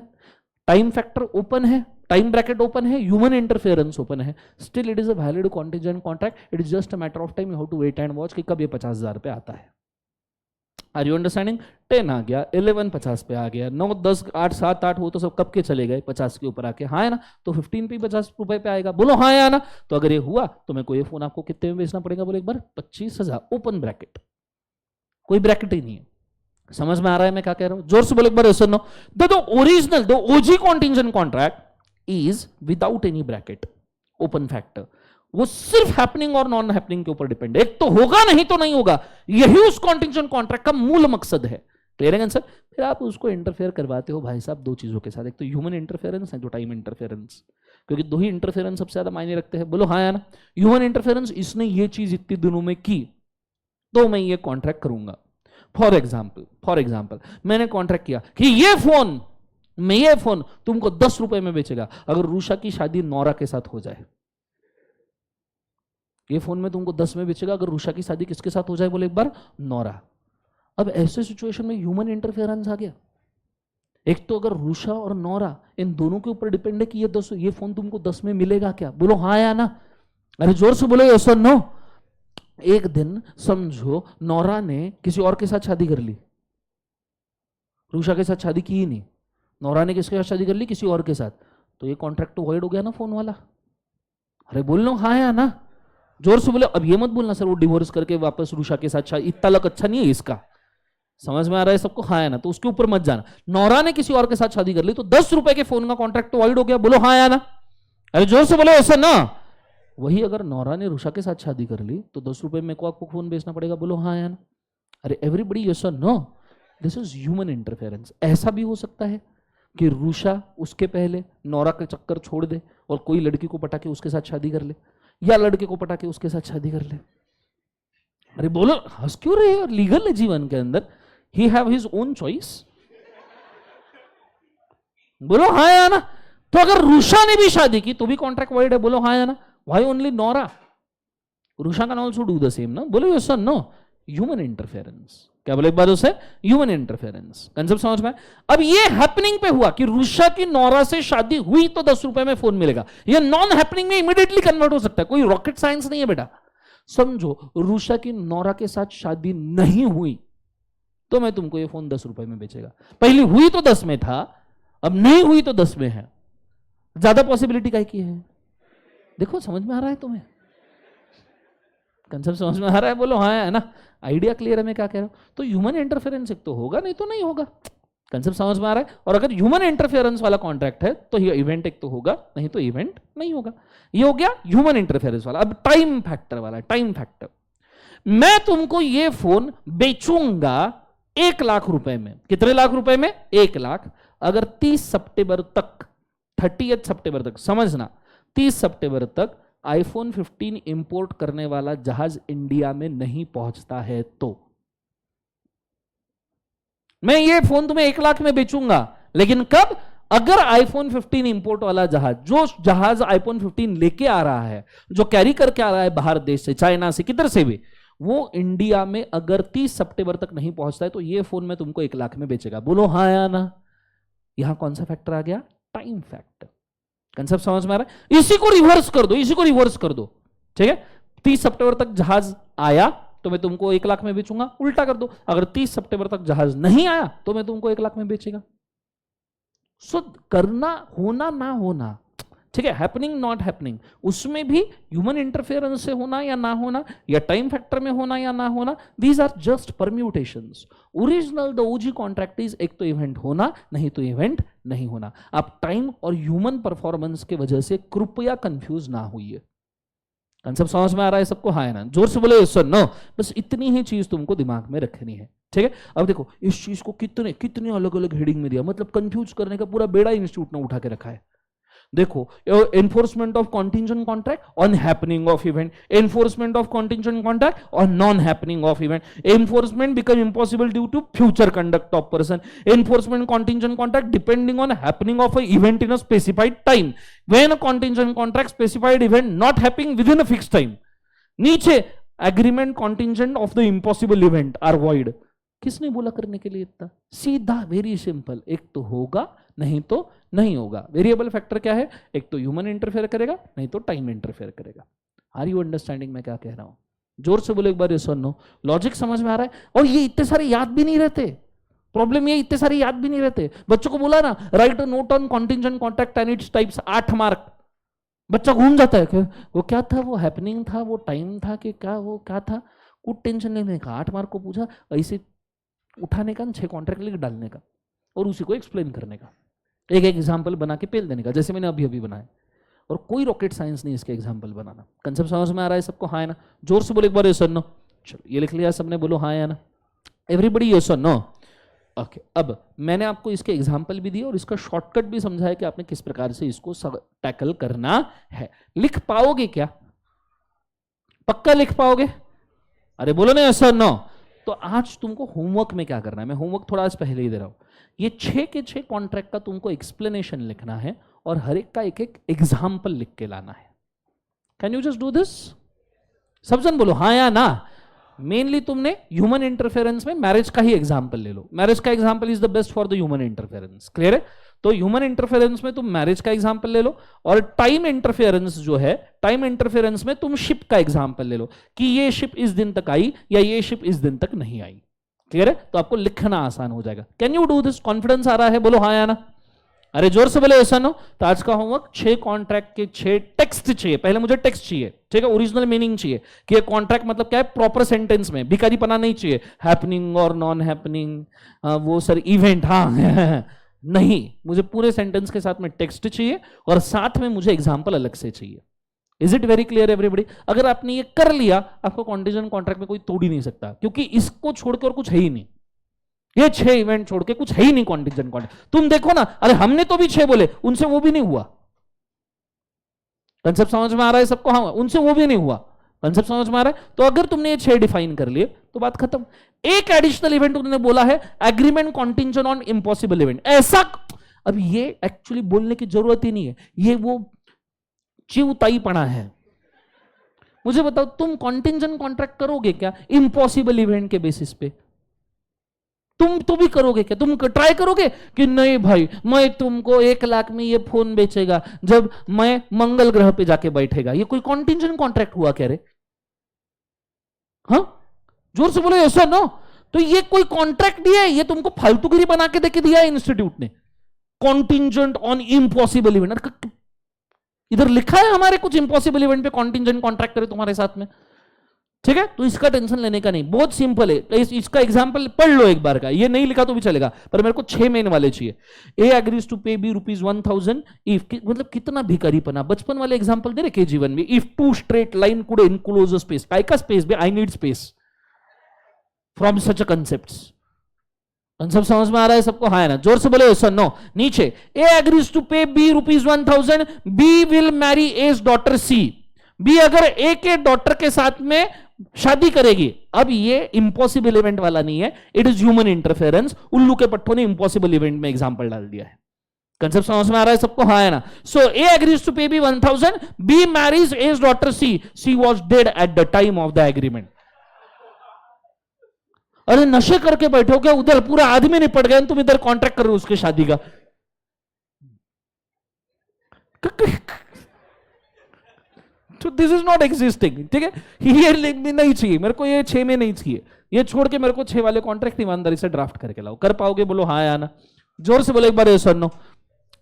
टाइम फैक्टर ओपन है, टाइम ब्रैकेट ओपन है, ह्यूमन इंटरफेरेंस ओपन है, still it is a valid contingent contract. It is just a matter of time, you have to wait and watch कि कब ये 50,000 पे आता है। Are you understanding? 10 आ गया, 11 50 पे आ गया, 9 10 8 7 8 वो तो सब कब के चले गए 50 के ऊपर आके। हाँ है ना? तो 15 पे 50 रुपए पे आएगा। बोलो हाँ या ना। तो अगर ये हुआ तो मेरे को ये फोन आपको कितने में बेचना पड़ेगा? बोले एक बार 25,000, ओपन ब्रैकेट, कोई ब्रैकेट ही नहीं है। समझ में आ रहा है मैं क्या कह रहा हूं? जोर से बोले एक बार yes or no। The original the OG contingent contract is without any bracket, open factor. वो सिर्फ हैपनिंग और नॉन हैपनिंग के ऊपर डिपेंड है। एक तो होगा नहीं तो नहीं होगा, यही उस कॉन्टिजेंट कॉन्ट्रैक्ट का मूल मकसद है। क्लियर है आंसर? फिर आप उसको इंटरफेयर करवाते हो भाई साहब 2 चीजों के साथ, एक तो ह्यूमन इंटरफेरेंस है, जो टाइम इंटरफेरेंस, क्योंकि 2 ही इंटरफेरेंस सबसे ज्यादा मायने रखते हैं। बोलो हाँ या ना। ह्यूमन इंटरफेरेंस, इसने ये चीज इतने दिनों में की तो मैं ये कॉन्ट्रैक्ट करूंगा। फॉर एग्जाम्पल मैंने कॉन्ट्रैक्ट किया कि ये फोन तुमको 10 रुपए में बेचेगा अगर रूषा की शादी नौरा के साथ हो जाए। ये फोन में तुमको 10 में बेचेगा अगर रूषा की शादी किसके साथ हो जाए? बोले एक बार नौरा। अब ऐसे सिचुएशन में ह्यूमन इंटरफेरेंस आ गया। एक तो अगर रूषा और नौरा इन दोनों के ऊपर डिपेंड है कि ये फोन तुमको 10 में मिलेगा क्या? बोलो हाँ या ना। अरे जोर से बोलो यस और नो। एक दिन समझो नौरा ने किसी और के साथ शादी कर ली, रूषा के साथ शादी की ही नहीं, नौरा ने किसके साथ शादी कर ली? किसी और के साथ। तो ये कॉन्ट्रैक्ट तो वॉइड हो गया ना फोन वाला। अरे बोल लो हाँ या ना। जोर से बोले। अब ये मत बोलना सर वो डिवोर्स करके वापस रूषा के साथ शादी, इतना लक अच्छा नहीं है इसका। समझ में आ रहा है सबको? हाँ या ना। तो उसके ऊपर मत जाना। नौरा ने किसी और के साथ शादी कर ली तो 10 रुपए के फोन का कॉन्ट्रैक्ट तो वॉइड हो गया। बोलो हाँ या ना। अरे जोर से बोलो ऐसा ना। वही अगर नौरा ने रूषा के साथ शादी कर ली तो 10 रुपए में को आपको फोन बेचना पड़ेगा। बोलो हाँ या ना। अरे एवरीबडी यस और no. This is human interference. ऐसा भी हो सकता है कि रूषा उसके पहले नौरा का चक्कर छोड़ दे और कोई लड़की को पटा के उसके साथ शादी कर ले, या लड़के को पटा के उसके साथ शादी कर ले। अरे बोलो हंस क्यों रहे हो? लीगल है जीवन के अंदर, he have his own choice. बोलो हाँ या ना। तो अगर रूषा ने भी शादी की तो भी कॉन्ट्रैक्ट वॉइड है। बोलो हाँ या ना। Why only Nora? Rusha can also do the same, ना? बोलो yes or no? Human interference। क्या बोले एक बार उसे? Human interference। कंसेप्ट समझ में? अब ये हैपनिंग पे हुआ कि रूषा की नौरा से शादी हुई तो 10 रुपए में फोन मिलेगा। ये नॉन हैपनिंग में इमीडिएटली कन्वर्ट हो सकता है, कोई रॉकेट साइंस नहीं है बेटा। समझो रूषा की नौरा के साथ शादी नहीं हुई तो मैं तुमको ये फोन 10 रुपए में बेचेगा। पहले हुई तो 10 में था, अब नहीं हुई तो 10 में है। ज्यादा पॉसिबिलिटी काय की है? देखो समझ में आ रहा है तुम्हें? कंसेप्ट समझ में आ रहा है? बोलो हाँ है ना। आइडिया क्लियर है मैं क्या कह रहा हूं? तो ह्यूमन इंटरफेरेंस एक तो होगा नहीं तो नहीं होगा। कंसेप्ट समझ में आ रहा है? और अगर ह्यूमन इंटरफेरेंस वाला कॉन्ट्रैक्ट है तो ये इवेंट एक तो होगा, नहीं तो इवेंट नहीं होगा। ये हो गया ह्यूमन इंटरफेरेंस वाला। अब टाइम फैक्टर वाला। टाइम फैक्टर, मैं तुमको ये फोन बेचूंगा 1 लाख रुपए में। कितने लाख रुपए में? 1 लाख। अगर 30 सितंबर तक, 30 सितंबर तक, समझना 30 सितंबर तक आईफोन 15 इंपोर्ट करने वाला जहाज इंडिया में नहीं पहुंचता है तो मैं ये फोन तुम्हें 1 लाख में बेचूंगा, लेकिन कब? अगर आईफोन 15 इंपोर्ट वाला जहाज, जो जहाज आईफोन 15 लेके आ रहा है, जो कैरी करके आ रहा है बाहर देश से, चाइना से, किधर से भी, वो इंडिया में अगर 30 सितंबर तक नहीं पहुंचता है तो ये फोन में तुमको 1 लाख में बेचेगा। बोलो हाँ या ना? यहां कौन सा फैक्टर आ गया? Time factor. कंसेप्ट समझ में आ रहा है? इसी को रिवर्स कर दो, इसी को रिवर्स कर दो, ठीक है? 30 सितंबर तक जहाज आया तो मैं तुमको 1 लाख में बेचूंगा। उल्टा कर दो, अगर 30 सितंबर तक जहाज नहीं आया तो मैं तुमको 1 लाख में बेचेगा। सो करना, होना ना होना, ठीक है, हैपनिंग नॉट हैपनिंग, उसमें भी ह्यूमन इंटरफेरेंस से होना या ना होना, या टाइम फैक्टर में होना या ना होना, these are just permutations. Original the OG contract is एक तो इवेंट होना, नहीं तो इवेंट नहीं होना। आप टाइम और ह्यूमन परफॉर्मेंस के वजह से कृपया कंफ्यूज ना होइए। कंसेप्ट समझ में आ रहा है सबको? हाँ है ना? जोर से बोले सर नो। बस इतनी ही चीज तुमको दिमाग में रखनी है, ठीक है? अब देखो इस चीज को कितने कितने अलग अलग हेडिंग में दिया, मतलब कंफ्यूज करने का पूरा बेड़ा इंस्टीट्यूट ने उठा के रखा है। देखो, enforcement of contingent contract on happening of event, enforcement of contingent contract on non happening of event, enforcement become impossible due to future conduct of person, enforcement contingent contract depending on happening of a event in a specified time, when a contingent contract specified event not happening within a fixed time. नीचे agreement contingent of the impossible event are void. किसने बोला करने के लिए? इतना सीधा, very simple, एक तो होगा नहीं तो नहीं होगा। वेरिएबल फैक्टर क्या है? एक तो ह्यूमन इंटरफेयर करेगा, नहीं तो टाइम इंटरफेयर करेगा। आर यू अंडरस्टैंडिंग मैं क्या कह रहा हूं? जोर से बोलो एक बार, यस और नो। लॉजिक समझ में आ रहा है? और ये इतने सारे याद भी नहीं रहते। प्रॉब्लम ये इतने सारे याद भी नहीं रहते। बच्चों को बोला ना right a note on contingent contract and its types, 8 mark, बच्चा घूम जाता है कि वो क्या था, वो हैपनिंग था, वो टाइम था, कि क्या वो क्या था। कुछ टेंशन लेने का, 8 मार्क को पूछा ऐसे उठाने का, 6 कॉन्ट्रैक्ट लिख डालने का और उसी को एक्सप्लेन करने का, एक एक एग्जाम्पल बना के पेल देने का, जैसे मैंने अभी अभी बनाया। और कोई रॉकेट साइंस नहीं इसके एग्जाम्पल बनाना। कंसेप्ट समझ में आ रहा है सबको? हाँ है ना? जोर से बोलो एक बार यस और नो। चलो ये लिख लिया सबने, बोलो हाँ या ना? एवरीबडी यस और नो? ओके। अब मैंने आपको इसके एग्जाम्पल भी दिए और इसका शॉर्टकट भी समझाया कि आपने किस प्रकार से इसको टैकल करना है। लिख पाओगे क्या? पक्का लिख पाओगे? अरे बोलो ना यस और नो। तो आज तुमको होमवर्क में क्या करना है, मैं होमवर्क थोड़ा आज पहले ही दे रहा हूं। ये 6 के 6 कॉन्ट्रैक्ट का तुमको एक्सप्लेनेशन लिखना है और हर एक का एक एक एग्जाम्पल लिख के लाना है। Can you just do this? सब जन बोलो हाँ या ना। मेनली तुमने ह्यूमन इंटरफेरेंस में मैरिज का ही एग्जाम्पल ले लो। मैरिज का example is the best for the human interference. Clear है? तो ह्यूमन इंटरफेरेंस में तुम मैरिज का एग्जाम्पल ले लो, और टाइम इंटरफेरेंस जो है, टाइम इंटरफेरेंस में तुम शिप का एग्जाम्पल ले लो कि ये शिप इस दिन तक आई या ये शिप इस दिन तक नहीं आई। क्लियर है? तो आपको लिखना आसान हो जाएगा। Can you do this? Confidence आ रहा है? बोलो हाँ या ना। अरे जोर से बोले ऐसा नो। तो आज का होमवर्क 6 कॉन्ट्रैक्ट के 6 टेक्स्ट चाहिए। पहले मुझे टेक्स्ट चाहिए, ठीक है, ओरिजिनल मीनिंग चाहिए कि ये कॉन्ट्रैक्ट मतलब क्या है, प्रॉपर सेंटेंस में, भिखारीपना नहीं चाहिए, हैपनिंग और नॉन हैपनिंग, वो सर इवेंट, हाँ नहीं, मुझे पूरे सेंटेंस के साथ में टेक्स्ट चाहिए और साथ में मुझे एग्जाम्पल अलग से चाहिए। Is it very clear everybody? अगर आपने ये कर लिया, आपको कॉन्टिजेंट कॉन्ट्रैक्ट में कोई तोड़ ही नहीं सकता, क्योंकि इसको छोड़ के और कुछ है ही नहीं। ये 6 इवेंट छोड़ के कुछ है ही नहीं कॉन्टिजेंट कॉन्ट्रैक्ट। तुम देखो ना, अरे हमने तो भी 6 बोले, उनसे वो भी नहीं हुआ। कंसेप्ट समझ में आ रहा है सबको? हाँ, उनसे वो भी नहीं हुआ। कंसेप्ट समझ में आ रहा है? तो अगर तुमने ये 6 डिफाइन कर लिए तो बात खत्म। एक एडिशनल इवेंट उन्होंने बोला है, agreement contingent on impossible event. ऐसा अब ये एक्चुअली बोलने की जरूरत ही नहीं है, ये वो चिवताईपना है। मुझे बताओ, तुम कॉन्टिंजेंट कॉन्ट्रैक्ट करोगे क्या इम्पॉसिबल इवेंट के बेसिस पे? तुम तो भी करोगे क्या? तुम ट्राई करोगे कि नहीं भाई मैं तुमको 1 लाख में ये फोन बेचेगा जब मैं मंगल ग्रह पे जाके बैठेगा? ये कोई कॉन्टिंजेंट कॉन्ट्रैक्ट हुआ क्या रे? हाँ, जोर से बोलो ऐसा नो। तो ये कोई कॉन्ट्रैक्ट दिया है, ये तुमको फालतूगिरी बना के देके दिया है इंस्टीट्यूट ने। कॉन्टिंजेंट ऑन इम्पॉसिबल इवेंट, इधर लिखा है हमारे कुछ इम्पॉसिबल इवेंट पे कॉन्टिंजेंट कॉन्ट्रैक्ट करे तुम्हारे साथ में, ठीक है? तो इसका टेंशन लेने का नहीं, बहुत सिंपल है। इसका एग्जांपल पढ़ लो एक बार का, ये नहीं लिखा तो भी चलेगा, पर मेरे को 6 मेन वाले चाहिए। ए agrees to pay B ₹1000 if, मतलब कितना भिखारीपना। बचपन वाले एग्जांपल दे रहे केजी1 में। If 2 straight line could enclose a space, काय का स्पेस बे? I need space from such a concepts. Concept समझ में आ रहा है सबको? हाँ है ना? जोर से बोले सर नो। नीचे A agrees to pay B ₹1000, B will marry A's daughter C. B अगर ए के डॉटर के साथ में शादी करेगी। अब ये इम्पॉसिबल इवेंट वाला नहीं है, इट इज ह्यूमन इंटरफेरेंस। उल्लू के पट्टों ने इम्पॉसिबल इवेंट में एग्जांपल डाल दिया है। कंसेप्ट समझ में आ रहा है सबको? हाँ है ना? So A agrees to pay B 1000, B marries A's daughter C was dead at the time of the agreement. अरे नशे करके बैठे हो क्या? उधर पूरा आदमी निपट गया, तुम इधर कॉन्ट्रैक्ट कर रहे हो उसके शादी का। तो दिस इज नॉट एग्जिस्टिंग, ठीक है? ये नहीं चाहिए मेरे को, ये 6 में नहीं चाहिए, ये छोड़ के मेरे को 6 वाले कॉन्ट्रैक्ट ईमानदारी से ड्राफ्ट करके लाओ। कर पाओगे? बोलो हाँ या ना। जोर से बोलो एक बार सर नो।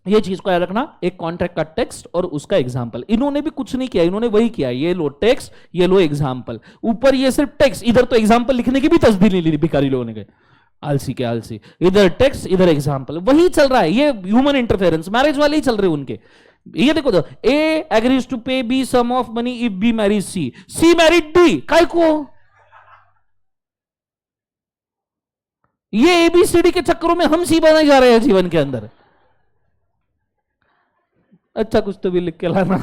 ये चीज को याद रखना, एक कॉन्ट्रैक्ट का टेक्स्ट और उसका एग्जाम्पल। इन्होंने भी कुछ नहीं किया, इन्होंने वही किया, ये लो टेक्स्ट, ये लो एग्जाम्पल। ऊपर ये सिर्फ टेक्स्ट, इधर तो एग्जाम्पल लिखने की भी तस्दील नहीं ली भिखारी लोगों ने, आलसी के आलसी। इधर टेक्स्ट इधर एग्जाम्पल, वही चल रहा है। ये ह्यूमन इंटरफेरेंस मैरिज वाले ही चल रहे उनके। ये देखो तो, A agrees to pay B sum of money if B marriage C married D. काय को ये एबीसीडी के चक्करों में हम सी बने जा रहे हैं जीवन के अंदर। अच्छा कुछ तो भी लिख के लाना।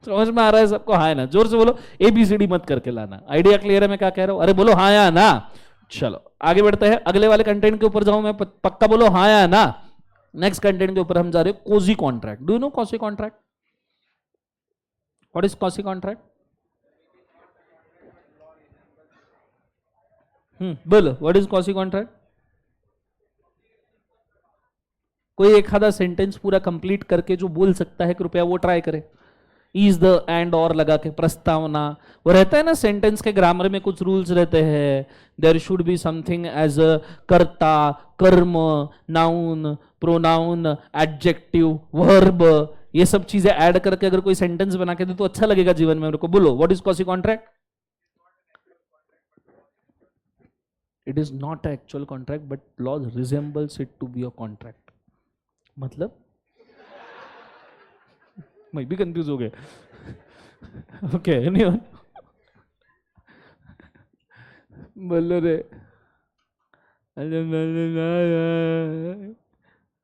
समझ में आ रहा है सबको? हाँ है ना? जोर से बोलो, एबीसीडी मत करके लाना। आइडिया क्लियर है मैं क्या कह रहा हूं? अरे बोलो हाँ या ना। चलो आगे बढ़ते हैं, अगले वाले कंटेंट के ऊपर जाऊं मैं, पक्का बोलो हाँ या ना। नेक्स्ट कंटेंट के ऊपर हम जा रहे हैं, quasi contract. Do you know quasi contract? What is quasi contract? बोलो व्हाट इज कोजी कॉन्ट्रैक्ट? कोई एक आधा सेंटेंस पूरा कंप्लीट करके जो बोल सकता है कृपया वो ट्राई करे। इज द एंड और लगा के प्रस्तावना, वो रहता है ना सेंटेंस के ग्रामर में कुछ रूल्स रहते हैं। There should be something as a कर्ता, कर्म, नाउन, प्रोनाउन, एडजेक्टिव, वर्ब, ये सब चीजें ऐड करके अगर कोई सेंटेंस बना के दे तो अच्छा लगेगा जीवन में मेरे को। बोलो what is quasi contract? It is not a actual contract but law resembles it to be a contract. मतलब मैं भी कंफ्यूज हो गया। ओके एनीवन बोलो रे।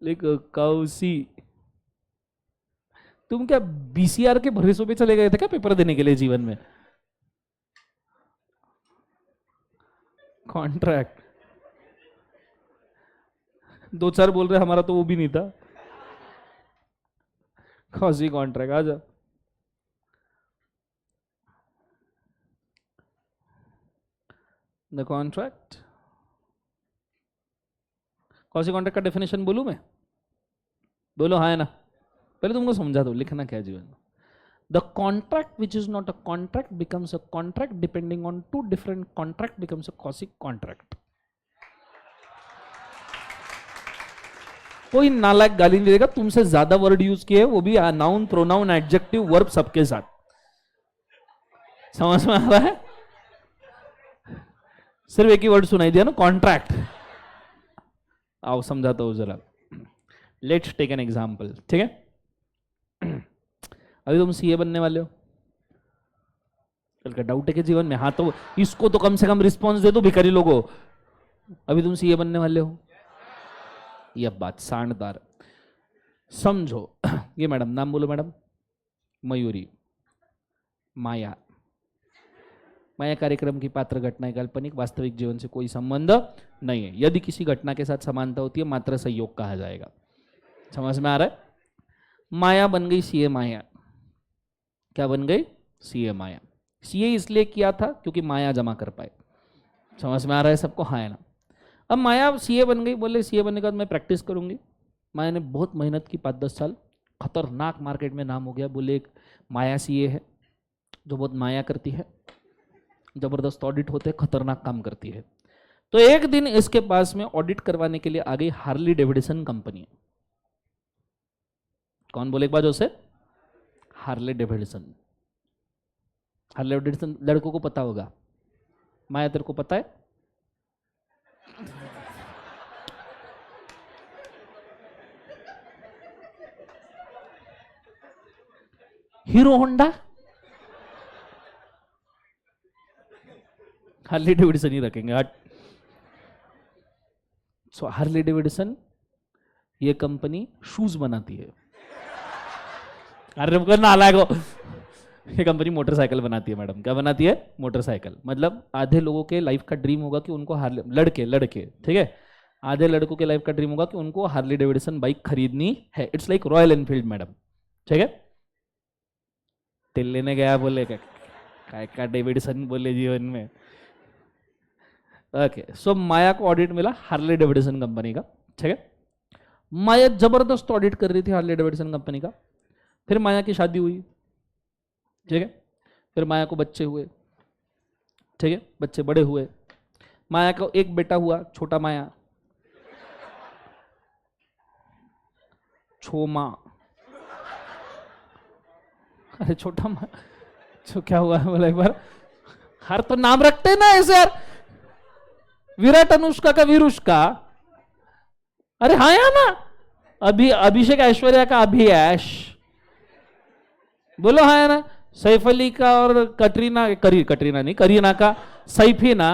लिखो कौसी। तुम क्या बीसीआर के भरोसे पे चले गए थे क्या पेपर देने के लिए जीवन में? कॉन्ट्रैक्ट 2-4 बोल रहे, हमारा तो वो भी नहीं था। कौसी कॉन्ट्रैक्ट, आ जा। द कॉन्ट्रैक्ट, कौसी कॉन्ट्रैक्ट का डेफिनेशन बोलूं मैं? बोलो हाँ है ना? पहले तुमको समझा दो लिखना क्या है जीवन में। The contract which is not a contract becomes a contract depending on 2 different contract becomes a Kausi contract. कोई नालायक गाली नहीं देगा, तुमसे ज्यादा वर्ड यूज किए, वो भी नाउन, प्रोनाउन, एडजेक्टिव, वर्ब सबके साथ। समझ में आ रहा है? सिर्फ एक ही वर्ड सुनाई दिया ना, कॉन्ट्रैक्ट। आओ समझाता हूं जरा। लेट्स टेक एन एग्जांपल, ठीक है? अभी तुम सीए बनने वाले हो, कल का डाउट है कि जीवन में? हाँ तो इसको तो कम से कम रिस्पॉन्स दे दो भिखारी लोगों। अभी तुम सीए बनने वाले हो, यह बात शानदार समझो। ये मैडम, नाम बोलो मैडम। मयूरी, माया। माया कार्यक्रम की पात्र घटनाएं काल्पनिक, वास्तविक जीवन से कोई संबंध नहीं है। यदि किसी घटना के साथ समानता होती है मात्र संयोग कहा जाएगा। समझ में आ रहा है? माया बन गई सीए माया। क्या बन गई? सीए माया। सीए इसलिए किया था क्योंकि माया जमा कर पाए। समझ में आ रहा है सबको? हाँ है ना? अब माया सीए बन गई, बोले सीए बनने के बाद मैं प्रैक्टिस करूंगी। माया ने बहुत मेहनत की, 5-10 साल, खतरनाक मार्केट में नाम हो गया। बोले एक माया सीए है जो बहुत माया करती है, जबरदस्त ऑडिट होते हैं, खतरनाक काम करती है। तो एक दिन इसके पास में ऑडिट करवाने के लिए आ गई हार्ली डेविडसन कंपनी। कौन बोले एक बार जोर से? Harley Davidson. हार्ले डेविडसन लड़कों को पता होगा, माया तेरे को पता है? हीरो होंडा, हार्ले डेविडसन ही रखेंगे। हट। सो हार्ले डेविडसन ये कंपनी शूज बनाती है। अरे नालायक हो, ये कंपनी मोटरसाइकिल बनाती है मैडम। क्या बनाती है? मोटरसाइकिल। मतलब आधे लोगों के लाइफ का ड्रीम होगा कि उनको हार्ले, लड़के लड़के ठीक है, आधे लड़कों के लाइफ का ड्रीम होगा कि उनको हार्ले डेविडसन बाइक खरीदनी है। It's like royal Enfield madam, ठीक है। तेल लेने गया, बोले काय का डेविडसन बोले जीवन में। ओके, सो माया को ऑडिट मिला हार्ले डेविडसन कंपनी का, ठीक है। माया जबरदस्त ऑडिट कर रही थी हार्ले डेविडसन कंपनी का। फिर माया की शादी हुई, ठीक है। फिर माया को बच्चे हुए, ठीक है, बच्चे बड़े हुए। माया को एक बेटा हुआ, छोटा माया, छोमा। अरे छोटा माया, जो क्या हुआ है बोला एक बार। हर तो नाम रखते ना ऐसे यार, विराट अनुष्का का वीरुष्का। अरे हाँ या ना, अभी अभिषेक ऐश्वर्या का अभियाश, बोलो हाँ या ना। सैफ अली का और कटरीना नहीं, करीना का सैफीना,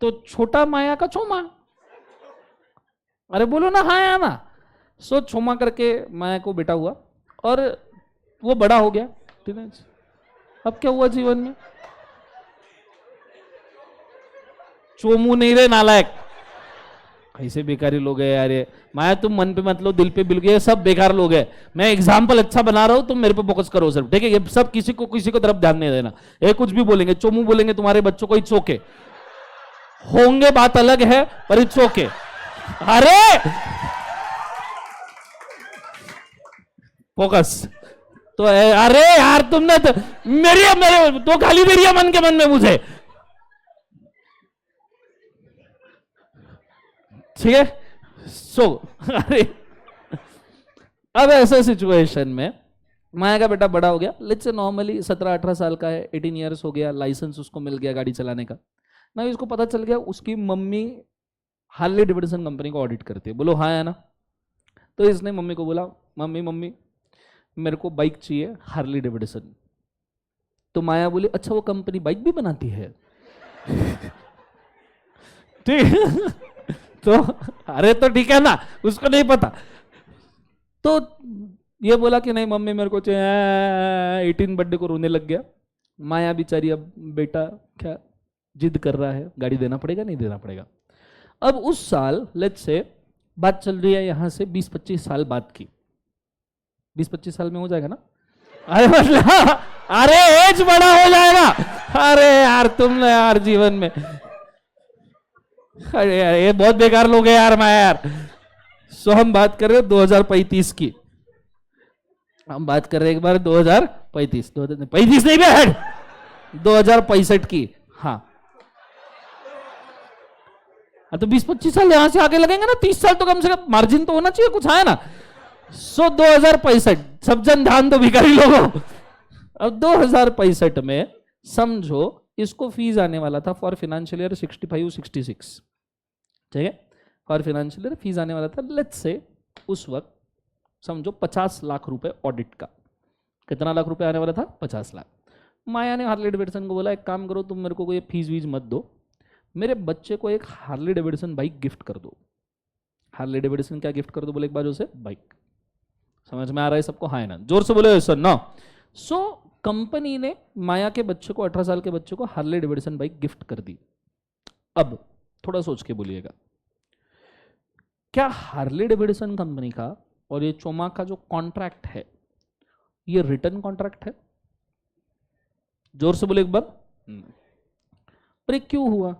तो छोटा माया का छोमा। अरे बोलो ना हाँ या ना। सो छोमा करके माया को बेटा हुआ और वो बड़ा हो गया, ठीक है। अब क्या हुआ जीवन में? चोमू नहीं रहे नालायक, ऐसे बेकारी लोग हैं यार ये। माया तुम मन पे मत लो, दिल पे बिल्कुल, ये सब बेकार लोग हैं। मैं एग्जाम्पल अच्छा बना रहा हूं, तुम मेरे पे फोकस करो सिर्फ, ठीक है। ये सब किसी को तरफ ध्यान नहीं देना। ये कुछ भी बोलेंगे, चोमू बोलेंगे तुम्हारे बच्चों को, इट्स ओके होंगे, बात अलग है, पर इट्स ओके। अरे फोकस तो अरे यार तुमने तो मेरे तो गाली दे रही है मन के मन में मुझे, ठीक है। सो अरे अब ऐसे सिचुएशन में माया का बेटा बड़ा हो गया, लेट्स से नॉर्मली 17-18 साल का है, 18 ईयर्स हो गया, लाइसेंस उसको मिल गया गाड़ी चलाने का ना। इसको पता चल गया उसकी मम्मी हार्ले डेविडसन कंपनी को ऑडिट करती है, बोलो हाँ है ना। तो इसने मम्मी को बोला, मम्मी मेरे को बाइक चाहिए हार्ले डेविडसन। तो माया बोली अच्छा वो कंपनी बाइक भी बनाती है? ठीक तो अरे तो ठीक है ना, उसको नहीं पता। तो ये बोला कि नहीं मम्मी मेरे को चाहिए, 18 बर्थडे को रोने लग गया। माया बेचारी, अब बेटा क्या जिद कर रहा है, गाड़ी देना पड़ेगा नहीं देना पड़ेगा। अब उस साल लेट्स से बात चल रही है यहां से 20-25 साल बाद की, 20-25 साल में हो जाएगा ना। अरे मतलब अरे एज बड़ा हो जाएगा। अरे यार तुम यार जीवन में, अरे यार ये बहुत बेकार लोग हैं यार मैं यार। सो हम बात कर रहे हैं 2035 की, हम बात कर रहे हैं एक बार 2035 नहीं बैठ 2065 की। हाँ तो 20-25 साल यहां से आगे लगेंगे ना, 30 साल तो कम से कम मार्जिन तो होना चाहिए कुछ, है ना। सो 2065, सब जन ध्यान दो भिखारी लोगों। अब 2065 में समझो इसको फीस आने वाला था फॉर फाइनेंशियल ईयर 65-66, ठीक है। फॉर फाइनेंशियल ईयर फीस आने वाला था लेट्स से उस वक्त समझो 50 लाख रुपए ऑडिट का। कितना लाख रुपए आने वाला था? 50 लाख। माया ने हार्ले डेविडसन को बोला एक काम करो, तुम मेरे को कोई फीस वीज मत दो, मेरे बच्चे को एक हार्ले डेविडसन बाइक गिफ्ट कर दो। हार्ले डेविडसन क्या गिफ्ट कर दो बोले एक बार उसे? बाइक। समझ में आ रहा है सबको? हाँ ना, जोर से बोले सर नो। सो कंपनी ने माया के बच्चे को, 18 साल के बच्चे को हार्ले डेविडसन बाइक गिफ्ट कर दी। अब थोड़ा सोच के बोलिएगा, क्या हार्ले डेविडसन कंपनी का और ये चोमा का जो कॉन्ट्रैक्ट है ये रिटर्न कॉन्ट्रैक्ट है? जोर से बोले एक बार। पर ये क्यों हुआ?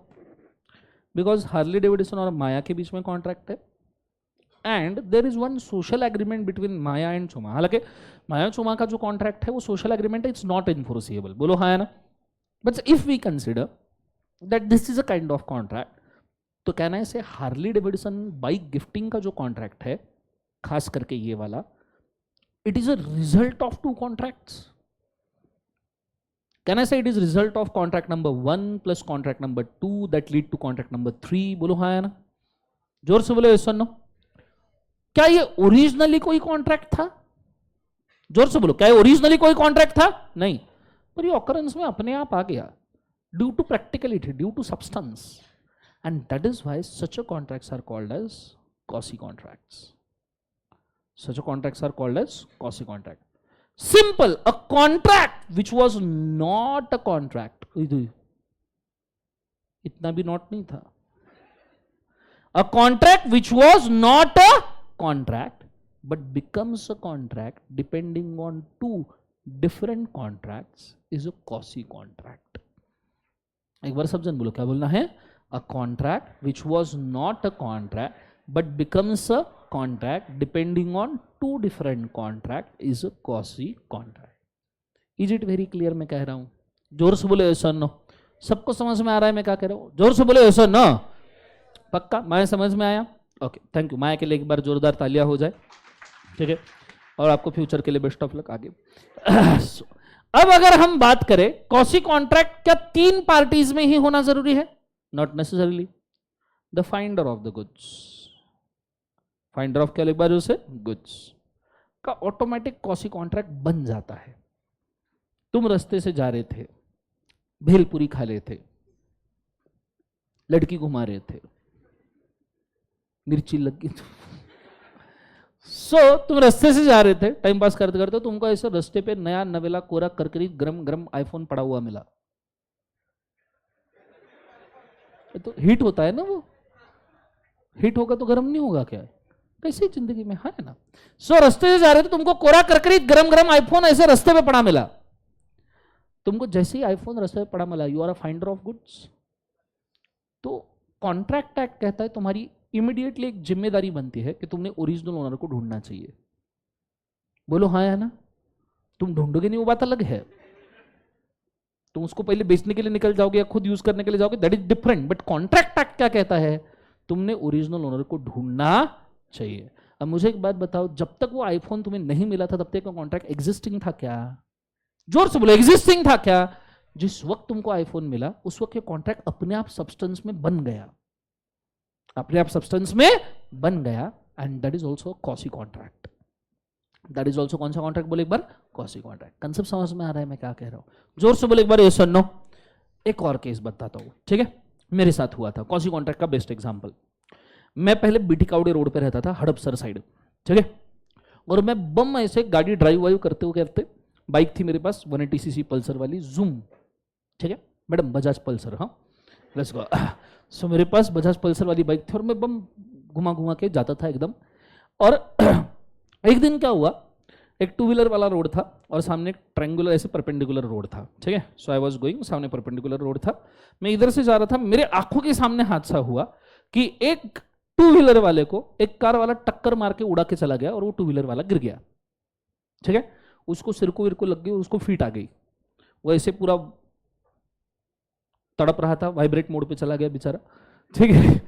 बिकॉज हार्ले डेविडसन और माया के बीच में कॉन्ट्रैक्ट है and there is one social agreement between Maya and Choma. हालांकि माया चोमा का जो कॉन्ट्रैक्ट है वो सोशल एग्रीमेंट है, इट्स नॉट इनफोर्सिबल, बोलो हाँ है ना। But if we consider that this is a kind of contract, तो कहना है से हार्ले डेविडसन बाइक गिफ्टिंग का जो कॉन्ट्रैक्ट है, खास करके ये वाला, it is a result of 2 contracts. Can I say it is result of contract number 1 plus contract number 2 that lead to contract number 3? बोलो हाँ है ना, जोर से बोलो yes or no। क्या ये ओरिजिनली कोई कॉन्ट्रैक्ट था? जोर से बोलो, क्या ये ओरिजिनली कोई कॉन्ट्रैक्ट था? नहीं, पर ये ऑकरेंस में अपने आप आ गया due to practicality, due to substance, and that is why such a contracts are called as quasi contracts. Such a contracts are called as quasi contract. Simple, a contract which was not a contract, इतना भी not नहीं था, a contract which was not a contract but becomes a contract depending on two different contracts is a quasi contract. एक बार सब जन बोलो, क्या बोलना है? A contract which was not a contract but becomes a contract depending on two different contract is a quasi contract. Is it very clear मैं कह रहा हूं? जोर से बोले yes or no. सबको समझ में आ रहा है मैं क्या कह रहा हूं? जोर से बोले yes or no. पक्का मैं समझ में आया? Okay, thank you. माया के लिए एक बार जोरदार तालियां हो जाए, ठीक है, और आपको फ्यूचर के लिए बेस्ट ऑफ लक आगे। अब अगर हम बात करें कॉसी कॉन्ट्रैक्ट, क्या तीन पार्टीज में ही होना जरूरी है? Not necessarily. The finder of the goods, finder of क्या एक बार उसे गुड्स का ऑटोमेटिक कॉसी कॉन्ट्रैक्ट बन जाता है। तुम रास्ते से जा रहे थे, भेलपुरी खा रहे थे, लड़की घुमा रहे थे, मिर्ची लग गई, तुम रास्ते से जा रहे थे, टाइम पास करते करते तुमको ऐसे रास्ते पे नया नवेला कोरा करकरी गरम गरम आईफोन पड़ा हुआ मिला, तो हिट होता है ना, वो हिट होगा तो गरम नहीं होगा क्या? कैसी जिंदगी में है ना। रास्ते से जा रहे थे, तुमको कोरा करकरी गरम गरम आईफोन ऐसे रास्ते पे पड़ा मिला, तुमको जैसे ही आईफोन रास्ते पे पड़ा मिला, you are a finder of goods. तो कॉन्ट्रैक्ट एक्ट कहता है तुम्हारी इमीडिएटली एक जिम्मेदारी बनती है कि तुमने ओरिजिनल ओनर को ढूंढना चाहिए। बोलो हाँ या ना? तुम ढूंढोगे नहीं वो बात अलग है, तुम उसको पहले बेचने के लिए निकल जाओगे या खुद यूज करने के लिए जाओगे, that is different. But contract act क्या कहता है? तुमने ओरिजिनल ओनर को ढूंढना चाहिए। अब मुझे एक बात बताओ, जब तक वो आईफोन तुम्हें नहीं मिला था तब तक का कॉन्ट्रैक्ट एग्जिस्टिंग था क्या? जोर से बोलो, एग्जिस्टिंग था क्या? जिस वक्त तुमको आईफोन मिला उस वक्त ये कॉन्ट्रैक्ट अपने आप सब्सटेंस में बन गया, अपने आप सब्सटेंस में बन गया, and that is also quasi contract. That is also कौन सा कॉन्ट्रैक्ट बोले एक बार? Quasi contract. कंसेप्ट समझ में आ रहा है मैं क्या कह रहा हूं? जोर से बोले एक बार, यस और नो। एक और केस बताता हूं, ठीक है, मेरे साथ हुआ था कॉसी कॉन्ट्रैक्ट का बेस्ट एग्जांपल। मैं पहले बीटी कावड़े रोड पे रहता था, हड़पसर साइड, ठीक है, और मैं बम ऐसे गाड़ी ड्राइव वाइव करते हुए करते, बाइक थी मेरे पास 180cc पल्सर वाली जूम, ठीक है मैडम, बजाज पल्सर, हाँ लेट्स गो। सो मेरे पास बजाज पल्सर वाली बाइक थी और मैं बम घुमा घुमा के जाता था एकदम। और एक दिन क्या हुआ, एक टू व्हीलर वाला रोड था और सामने ट्रायंगुलर ऐसे परपेंडिकुलर रोड था, ठीक है। सो आई वाज गोइंग, सामने परपेंडिकुलर रोड था, मैं इधर से जा रहा था, मेरे आंखों के सामने हादसा हुआ कि एक टू व्हीलर वाले को एक कार वाला टक्कर मार के उड़ा के चला गया और वो टू व्हीलर वाला गिर गया, ठीक है। उसको सिर को विर को लग गई, उसको फीट आ गई, वो ऐसे पूरा तड़प रहा था, वाइब्रेट मोड पे चला गया बेचारा, ठीक है।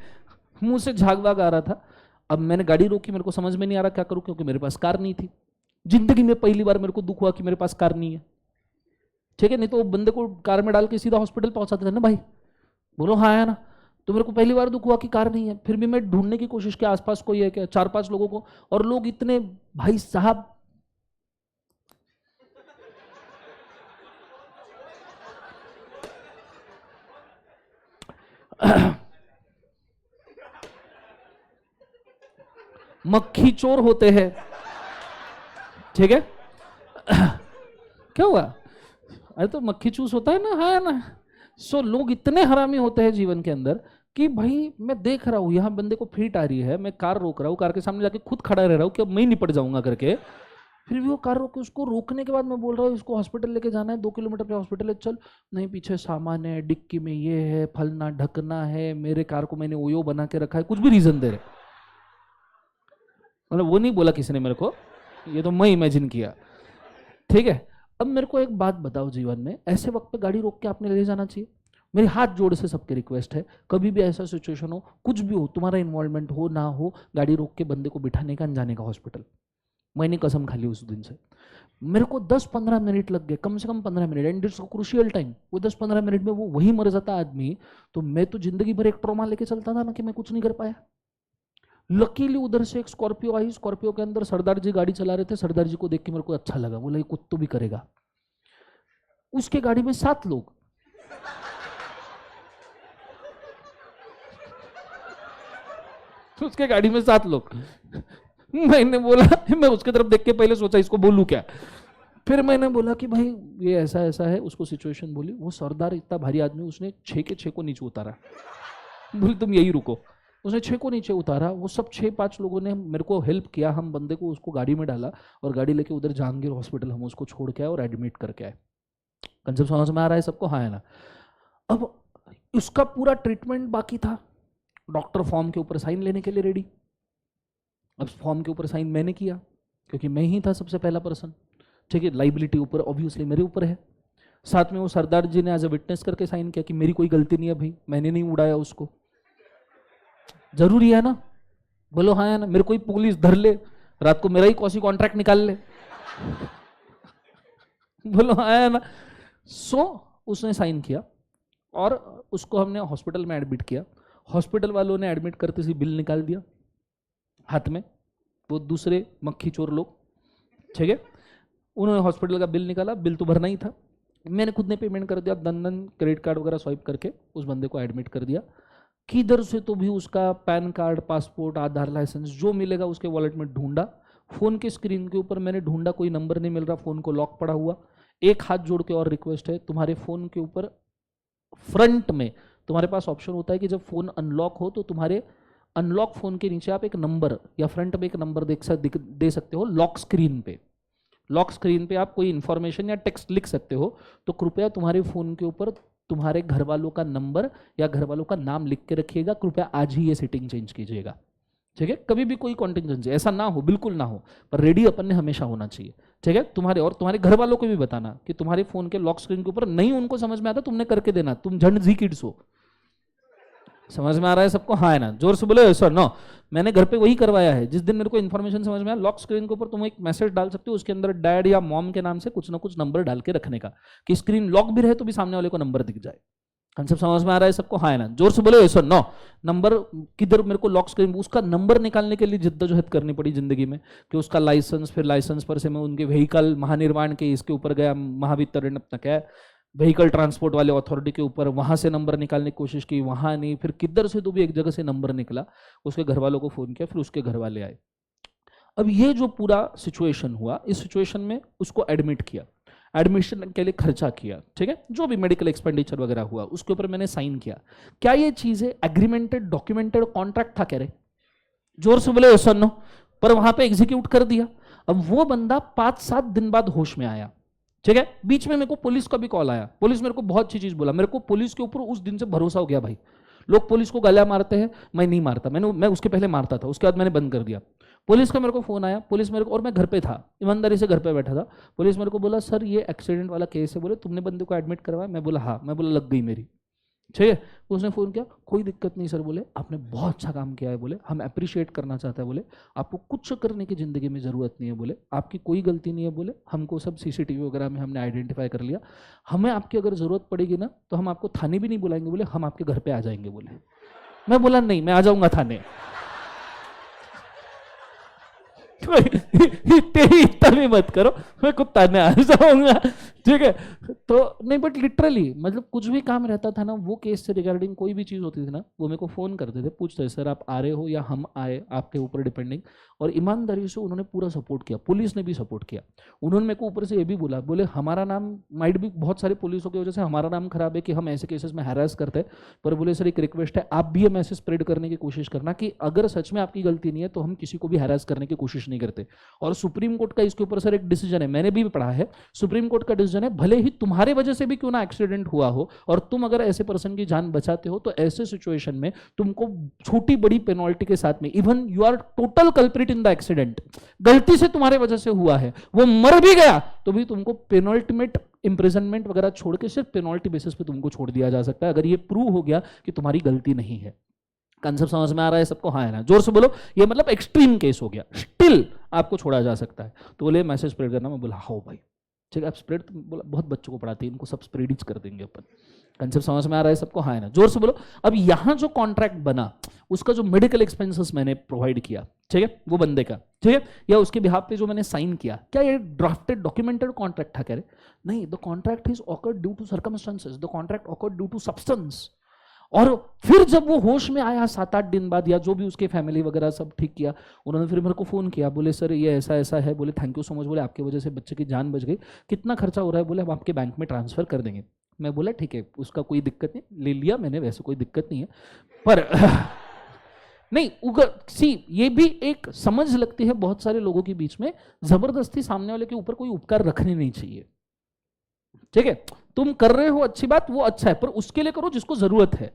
मुंह से झाग वाग आ रहा था। अब मैंने गाड़ी रोकी, मेरे को समझ में नहीं आ रहा क्या करूं, क्योंकि मेरे पास कार नहीं थी। जिंदगी में पहली बार मेरे को दुख हुआ कि मेरे पास कार नहीं है, ठीक है, नहीं तो वो बंदे को कार में डाल के सीधा हॉस्पिटल पहुंचाते थे ना भाई, बोलो हाँ है ना। तो मेरे को पहली बार दुख हुआ कि कार नहीं है। फिर भी मैं ढूंढने की कोशिश की, आसपास कोई है क्या, 4-5 लोगों को, और लोग इतने भाई साहब मक्खी चोर होते हैं, ठीक है। क्या हुआ? अरे तो मक्खी चूस होता है ना, है ना। सो लोग इतने हरामी होते हैं जीवन के अंदर कि भाई मैं देख रहा हूं यहां बंदे को फीट आ रही है, मैं कार रोक रहा हूं, कार के सामने जाके खुद खड़ा रह रहा हूं कि अब मैं निपट जाऊंगा करके, फिर भी वो कार रोके। उसको रोकने के बाद मैं बोल रहा हूँ इसको हॉस्पिटल लेके जाना है, 2 किलोमीटर पे हॉस्पिटल है, चल। नहीं, पीछे सामान है, डिक्की में ये है, फलना ढकना है, मेरे कार को मैंने ओयो बना के रखा है, कुछ भी रीजन दे रहे। मतलब वो नहीं बोला किसी ने मेरे को, ये तो मैं इमेजिन किया, ठीक है। अब मेरे को एक बात बताओ, जीवन में ऐसे वक्त पे गाड़ी रोक के आपने ले जाना चाहिए? मेरी हाथ जोड़ से सबके रिक्वेस्ट है, कभी भी ऐसा सिचुएशन हो, कुछ भी हो, तुम्हारा इन्वॉल्वमेंट हो ना हो, गाड़ी रोक के बंदे को बिठाने का, जाने का हॉस्पिटल। मैंने कसम खा ली उस दिन से। मेरे को 10-15 मिनट लग गए, कम से कम 15 minute, and it's crucial time. वो 10-15 मिनट में वो वही मर जाता आदमी, तो मैं तो जिंदगी भर एक ट्रॉमा लेके चलता था ना कि मैं कुछ नहीं कर पाया। लकीली उधर से एक स्कॉर्पियो आई, स्कॉर्पियो के अंदर सरदार जी गाड़ी चला रहे थे। सरदार जी को देख के मेरे को अच्छा लगा, बोला ये कुत्तो भी करेगा। उसके गाड़ी में 7 लोग, उसके गाड़ी में 7 लोग। मैंने बोला, मैं उसके तरफ देख के पहले सोचा इसको बोलूं क्या, फिर मैंने बोला कि भाई ये ऐसा ऐसा है, उसको सिचुएशन बोली। वो सरदार इतना भारी आदमी, उसने 6 के 6 को नीचे उतारा। बोले तुम यही रुको। उसने 6 को नीचे उतारा। वो सब 6-5 लोगों ने मेरे को हेल्प किया। हम बंदे को उसको गाड़ी में डाला और गाड़ी लेके उधर जहांगीर हॉस्पिटल हम उसको छोड़ के आए और एडमिट करके आए। कंसेप्ट समझ में आ रहा है सबको? हाँ है ना? अब उसका पूरा ट्रीटमेंट बाकी था। डॉक्टर फॉर्म के ऊपर साइन लेने के लिए रेडी। अब फॉर्म के ऊपर साइन मैंने किया क्योंकि मैं ही था सबसे पहला पर्सन। ठीक है, लाइबिलिटी ऊपर ऑब्वियसली मेरे ऊपर है। साथ में वो सरदार जी ने एज अ विटनेस करके साइन किया कि मेरी कोई गलती नहीं है भाई, मैंने नहीं उड़ाया उसको। जरूरी है ना? बोलो हाँ है ना? मेरे कोई पुलिस धर ले रात को, मेरा ही कौसी कॉन्ट्रैक्ट निकाल ले। बोलो हाँ है ना? सो उसने साइन किया और उसको हमने हॉस्पिटल में एडमिट किया। हॉस्पिटल वालों ने एडमिट करते से बिल निकाल दिया हाथ में, वो दूसरे मक्खी चोर लोग। ठीक है, उन्होंने हॉस्पिटल का बिल निकाला। बिल तो भरना ही था, मैंने खुद ने पेमेंट कर दिया। दन क्रेडिट कार्ड वगैरह स्वाइप करके उस बंदे को एडमिट कर दिया। किधर से तो भी उसका पैन कार्ड, पासपोर्ट, आधार, लाइसेंस जो मिलेगा उसके वॉलेट में ढूंढा। फोन के स्क्रीन के ऊपर मैंने ढूंढा, कोई नंबर नहीं मिल रहा, फोन को लॉक पड़ा हुआ। एक हाथ जोड़ के और रिक्वेस्ट है, तुम्हारे फोन के ऊपर फ्रंट में तुम्हारे पास ऑप्शन होता है कि जब फोन अनलॉक हो तो तुम्हारे अनलॉक फोन के नीचे आप एक नंबर या फ्रंट में एक नंबर दे सकते हो। लॉक स्क्रीन पे, लॉक स्क्रीन पे आप कोई इंफॉर्मेशन या टेक्स्ट लिख सकते हो। तो कृपया तुम्हारे फोन के ऊपर तुम्हारे घर वालों का नंबर या घर वालों का नाम लिख के रखिएगा। कृपया आज ही ये सेटिंग चेंज कीजिएगा। ठीक है, कभी भी कोई कॉन्टिजेंसी ऐसा ना हो, बिल्कुल ना हो, पर रेडी अपन ने हमेशा होना चाहिए। ठीक है, तुम्हारे और तुम्हारे घर वालों को भी बताना कि तुम्हारे फोन के लॉक स्क्रीन के ऊपर नहीं उनको समझ में आता, तुमने करके देना। तुम झंड जी किड्स हो। समझ में आ रहा है सबको? हाँ है ना? जोर से बोले सर। नो, मैंने घर पे वही करवाया है। जिस दिन मेरे को इन्फॉर्मेशन समझ में आया, लॉक स्क्रीन के ऊपर तुम एक मैसेज डाल सकते हो, उसके अंदर डैड या मॉम के नाम से कुछ ना कुछ नंबर डाल के रखने का, कि स्क्रीन लॉक भी रहे तो भी सामने वाले को नंबर दिख जाए। कंसेप्ट समझ में आ रहा है सबको? हाँ है ना? जोर से बोले सर। नो, नंबर किधर, मेरे को लॉक स्क्रीन उसका नंबर निकालने के लिए जिद्दोजहद करनी पड़ी जिंदगी में, कि उसका लाइसेंस, फिर लाइसेंस पर से मैं उनके व्हीकल महानिर्माण के इसके ऊपर गया, महावितरण अपना क्या है, व्हीकल ट्रांसपोर्ट वाले अथॉरिटी के ऊपर, वहां से नंबर निकालने की कोशिश की, वहां नहीं, फिर किधर से तो भी एक जगह से नंबर निकला। उसके घर वालों को फोन किया, फिर उसके घर वाले आए। अब ये जो पूरा सिचुएशन हुआ, इस सिचुएशन में उसको एडमिट किया, एडमिशन के लिए खर्चा किया। ठीक है, जो भी मेडिकल एक्सपेंडिचर वगैरह हुआ उसके ऊपर मैंने साइन किया। क्या ये चीजें एग्रीमेंटेड, डॉक्यूमेंटेड कॉन्ट्रैक्ट था? कह रहे जोर से बोले सर। नो, पर वहां पे एग्जीक्यूट कर दिया। अब वो बंदा 5-7 दिन बाद होश में आया। ठीक है, बीच में मेरे को पुलिस का भी कॉल आया। पुलिस मेरे को बहुत अच्छी चीज बोला। मेरे को पुलिस के ऊपर उस दिन से भरोसा हो गया भाई। लोग पुलिस को गला मारते हैं, मैं नहीं मारता। मैं उसके पहले मारता था, उसके बाद मैंने बंद कर दिया। पुलिस का मेरे को फोन आया, पुलिस मेरे को, और मैं घर पे था, ईमानदारी से घर पे बैठा था। पुलिस मेरे को बोला सर ये एक्सीडेंट वाला केस है, बोले तुमने बंदे को एडमिट करवाया? मैं बोला हाँ। मैं बोला लग गई मेरी। ठीक है, उसने फ़ोन किया, कोई दिक्कत नहीं सर, बोले आपने बहुत अच्छा काम किया है, बोले हम अप्रिशिएट करना चाहते हैं, बोले आपको कुछ करने की ज़िंदगी में ज़रूरत नहीं है, बोले आपकी कोई गलती नहीं है, बोले हमको सब सीसीटीवी वगैरह में हमने आइडेंटिफाई कर लिया। हमें आपकी अगर ज़रूरत पड़ेगी ना तो हम आपको थाने भी नहीं बुलाएंगे, बोले हम आपके घर पे आ जाएंगे, बोले। मैं बोला नहीं, मैं आ जाऊंगा थाने। तेरी इतना भी मत करो, मैं कुत्ता में आ जाऊंगा। ठीक है, तो नहीं, बट लिटरली मतलब कुछ भी काम रहता था ना, वो केस से रिगार्डिंग कोई भी चीज़ होती थी ना, वो मेरे को फ़ोन करते थे, पूछते थे सर आप आ रहे हो या हम आए, आपके ऊपर डिपेंडिंग। और ईमानदारी से उन्होंने पूरा सपोर्ट किया। पुलिस ने भी सपोर्ट किया। उन्होंने मेरे को ऊपर से ये भी बोला, बोले हमारा नाम माइट भी, बहुत सारे पुलिसों की वजह से हमारा नाम खराब है कि हम ऐसे केसेस में हैरास करते हैं, पर बोले सर एक रिक्वेस्ट है, आप भी ये मैसेज स्प्रेड करने की कोशिश करना कि अगर सच में आपकी गलती नहीं है तो हम किसी को भी हैरास करने की कोशिश नहीं करते। और सुप्रीम कोर्ट का इसके ऊपर सर एक डिसीजन है, मैंने भी पढ़ा है, सुप्रीम कोर्ट का डिसीजन है, भले ही तुम्हारे वजह से भी क्यों ना एक्सीडेंट हुआ हो और तुम अगर ऐसे पर्सन की जान बचाते हो तो ऐसे सिचुएशन में तुमको छोटी बड़ी पेनल्टी के साथ में, even you are total culprit in the accident, गलती से तुम्हारे वजह से हुआ है, वो मर भी गया तो भी तुमको पेनल्टीमेट इंप्रिजनमेंट वगैरह छोड़ के सिर्फ पेनल्टी बेसिस पे तुमको छोड़ दिया जा सकता है, अगर ये प्रूव हो गया कि तुम्हारी गलती नहीं है। कंसेप्ट समझ में आ रहा है सबको? हाँ है ना? जोर से बोलो। ये मतलब एक्सट्रीम केस हो गया, स्टिल आपको छोड़ा जा सकता है। तो बोले मैसेज स्प्रेड करना। मैं बोला हाँ भाई ठीक है, आप स्प्रेड, बोला बहुत बच्चों को पढ़ाते हैं, इनको सब स्प्रेड ही कर देंगे अपन। कंसेप्ट समझ में आ रहा है सबको? हाँ है ना? जोर से बोलो। अब यहाँ जो कॉन्ट्रैक्ट बना, उसका जो मेडिकल एक्सपेंसेस मैंने प्रोवाइड किया, ठीक है, वो बंदे का, ठीक है, या उसके बिहाफ पे जो मैंने साइन किया, क्या ये ड्राफ्टेड डॉक्यूमेंटेड कॉन्ट्रैक्ट था? कह रहे नहीं, the contract is occurred due to circumstances, the contract occurred due to substance. और फिर जब वो होश में आया 7-8 दिन बाद, या जो भी उसके फैमिली वगैरह सब ठीक किया, उन्होंने फिर मेरे को फोन किया, बोले सर ये ऐसा ऐसा है, बोले थैंक यू सो मच, बोले आपकी वजह से बच्चे की जान बच गई, कितना खर्चा हो रहा है, बोले हम आपके बैंक में ट्रांसफर कर देंगे। मैं बोला ठीक है, उसका कोई दिक्कत नहीं, ले लिया मैंने, वैसे कोई दिक्कत नहीं है, पर नहीं सी ये भी एक समझ लगती है बहुत सारे लोगों के बीच में, जबरदस्ती सामने वाले के ऊपर कोई उपकार रखने नहीं चाहिए। ठीक है, तुम कर रहे हो अच्छी बात, वो अच्छा है, पर उसके लिए करो जिसको जरूरत है।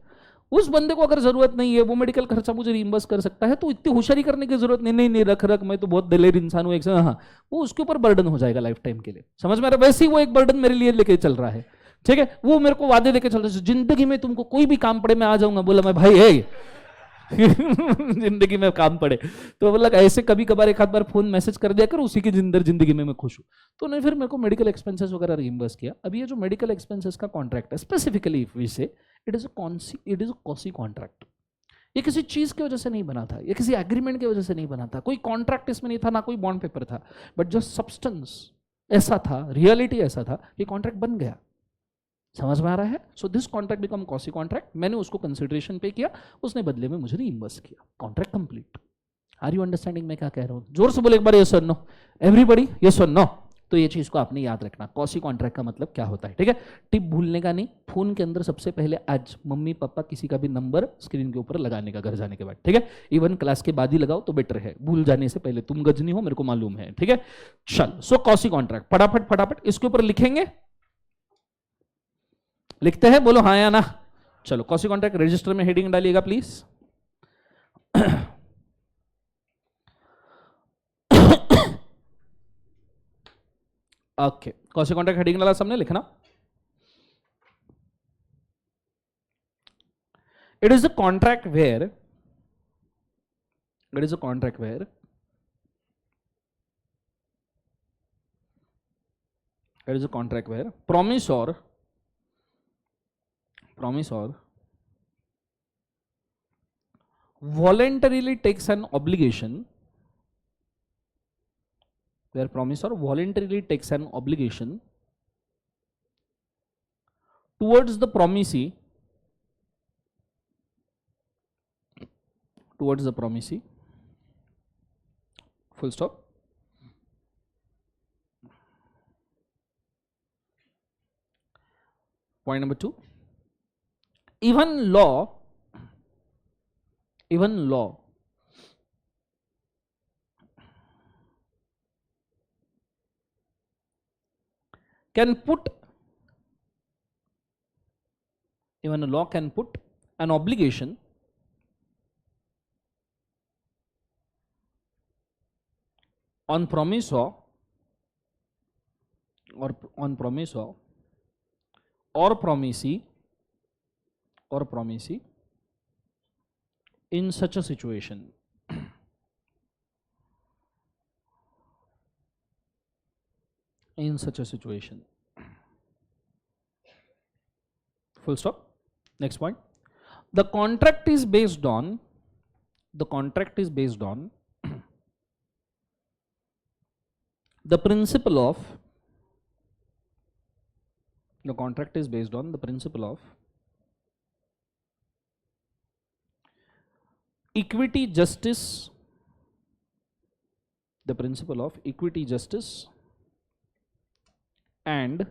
उस बंदे को अगर जरूरत नहीं है, वो मेडिकल खर्चा मुझे रिइंबर्स कर सकता है, तो इतनी होशियारी करने की जरूरत नहीं, नहीं नहीं रख रख, मैं तो बहुत दिलेर इंसान हूं, हाँ, वो उसके ऊपर बर्डन हो जाएगा लाइफ टाइम के लिए, समझ में आ रहा है? वैसे ही वो एक बर्डन मेरे लिए लेके चल रहा है। ठीक है, वो मेरे को वादे देके चल रहा है, जिंदगी में तुमको कोई भी काम पड़े मैं आ जाऊंगा। बोला मैं भाई है जिंदगी में काम पड़े तो बोला ऐसे कभी कभार एक आध बार फोन मैसेज कर दिया कर, उसी की जिंदगी में मैं खुश हूं। तो उन्होंने फिर मेरे को मेडिकल एक्सपेंसेस वगैरह रिइंबर्स किया। अभी ये जो मेडिकल एक्सपेंसेस का कॉन्ट्रैक्ट है, स्पेसिफिकली इफ वी से it is a quasi contract. ये किसी चीज की वजह से नहीं बना था, ये किसी एग्रीमेंट की वजह से नहीं बना था, कोई कॉन्ट्रैक्ट इसमें नहीं था, ना कोई बॉन्ड पेपर था, बट जो सब्सटेंस ऐसा था, रियलिटी ऐसा था, ये कॉन्ट्रैक्ट बन गया। समझ में आ रहा है? So this contract become quasi contract. मैंने उसको कंसिडरेशन पे किया, उसने बदले में मुझे रिइंबर्स किया, contract complete. Are you understanding मैं क्या कह रहा हूं? जोर से बोले एक बार यस और नो, एवरीबॉडी यस और नो। तो ये चीज को आपने याद रखना, कॉसी कॉन्ट्रैक्ट का मतलब क्या होता है। ठीक है, टिप भूलने का नहीं, फोन के अंदर सबसे पहले आज मम्मी पापा किसी का भी नंबर स्क्रीन के ऊपर लगाने का घर जाने के बाद। ठीक है, इवन क्लास के बाद ही लगाओ तो बेटर है, भूल जाने से पहले। तुम गजनी हो मेरे को मालूम है। ठीक है, चल सो कॉसी कॉन्ट्रैक्ट फटाफट फटाफट इसके ऊपर लिखेंगे, लिखते हैं, बोलो हाँ या ना। चलो कॉसी कॉन्ट्रैक्ट रजिस्टर में हेडिंग डालिएगा please. Okay, quasi contract heading डाला सबने, लिखना। It is a contract where, it is a contract where it is a contract where promise or voluntarily takes an obligation, where promise or voluntarily takes an obligation towards the promisee, full stop. Point number 2, even law can put an obligation on promisor or promisee in such a situation. Full stop. Next point, the contract is based on the principle of equity, justice, and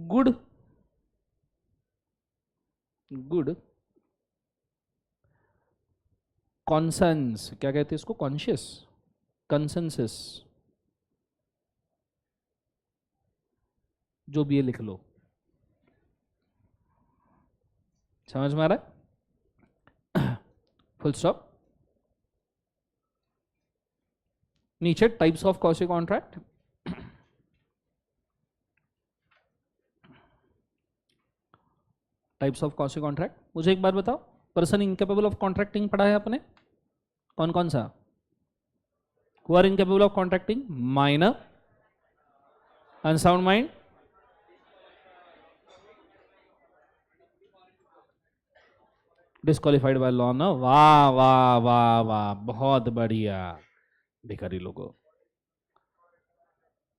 good conscience, क्या कहते हैं इसको, conscious consensus, जो भी ये लिख लो। समझ में आ रहा है? Full stop. नीचे टाइप्स ऑफ कॉसी कॉन्ट्रैक्ट, मुझे एक बार बताओ, पर्सन इनकेपेबल ऑफ कॉन्ट्रैक्टिंग पढ़ा है आपने? कौन कौन सा? Who are incapable of contracting? Minor, unsound mind, disqualified by law ना। वाह वाह वाह वाह, बहुत बढ़िया भिखारी लोगों।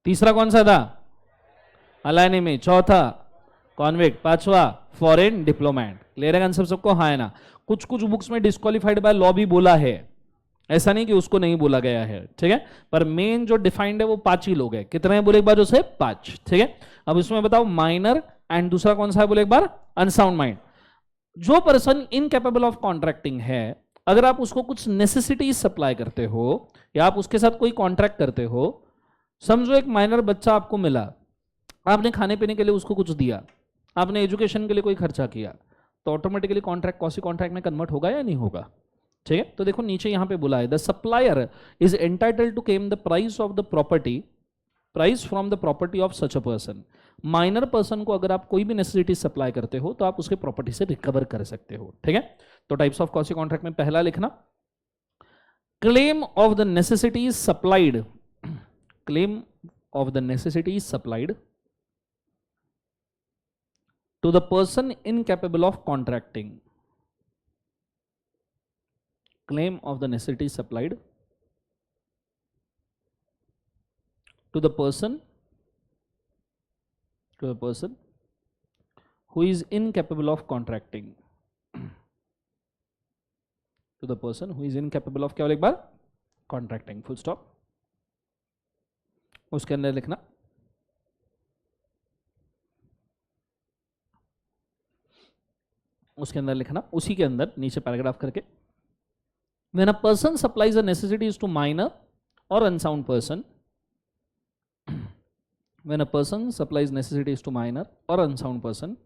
तीसरा कौन सा था? अलाइनी में। चौथा कॉन्विक्ट, पांचवा फॉरेन डिप्लोमेट। क्लियर है आंसर सबको? हाँ है ना? कुछ कुछ बुक्स में डिस्क्वालिफाइड बाय लॉ भी बोला है, ऐसा नहीं कि उसको नहीं बोला गया है, ठीक है, पर मेन जो डिफाइंड है वो 5 ही लोग हैं। कितने हैं बोले एक बार? जो से 5, ठीक है। अब इसमें बताओ माइनर एंड दूसरा कौन सा है बोले एक बार? Unsound mind. जो पर्सन इनकैपेबल ऑफ कॉन्ट्रैक्टिंग है, अगर आप उसको कुछ नेसेसिटीज सप्लाई करते हो या आप उसके साथ कोई कॉन्ट्रैक्ट करते हो, समझो एक माइनर बच्चा आपको मिला, आपने खाने पीने के लिए उसको कुछ दिया, आपने एजुकेशन के लिए कोई खर्चा किया, तो ऑटोमेटिकली कॉन्ट्रैक्ट क्वासी कॉन्ट्रैक्ट में कन्वर्ट होगा या नहीं होगा? ठीक है, तो देखो नीचे यहां पे बोला है the supplier is entitled to claim the price of the property, price from the property of such a person. Minor person को अगर आप कोई भी नेसेसिटी सप्लाई करते हो तो आप उसके प्रॉपर्टी से रिकवर कर सकते हो, ठीक है। तो टाइप्स ऑफ क्वासी कॉन्ट्रैक्ट में पहला लिखना claim of the necessities supplied, claim of the necessities supplied to the person incapable of contracting, claim of the necessity supplied to the person who is incapable of contracting, to the person who is incapable of क्या बोले एक बार? contracting, full stop। उसके अंदर लिखना उसी के अंदर नीचे पैराग्राफ करके when a person supplies the necessities to minor or unsound person, when a person supplies necessities to minor or unsound person,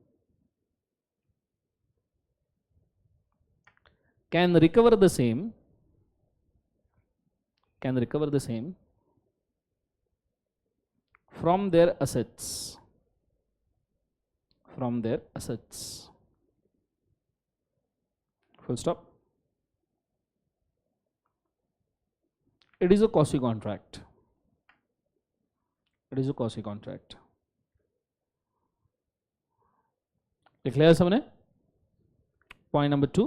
can recover the same from their assets, full stop। It is a quasi contract, लिख लिया सबने? Point number 2,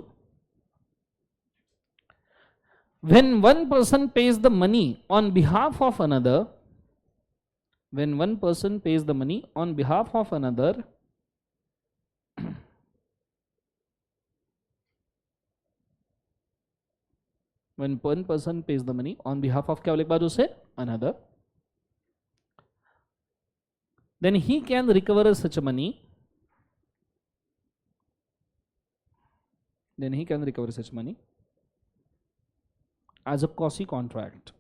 when one person pays the money on behalf of another, when one person pays the money on behalf of another, when one person pays the money on behalf of क्या बोले एक बार उसे? another, then he can recover such money, as a quasi contract,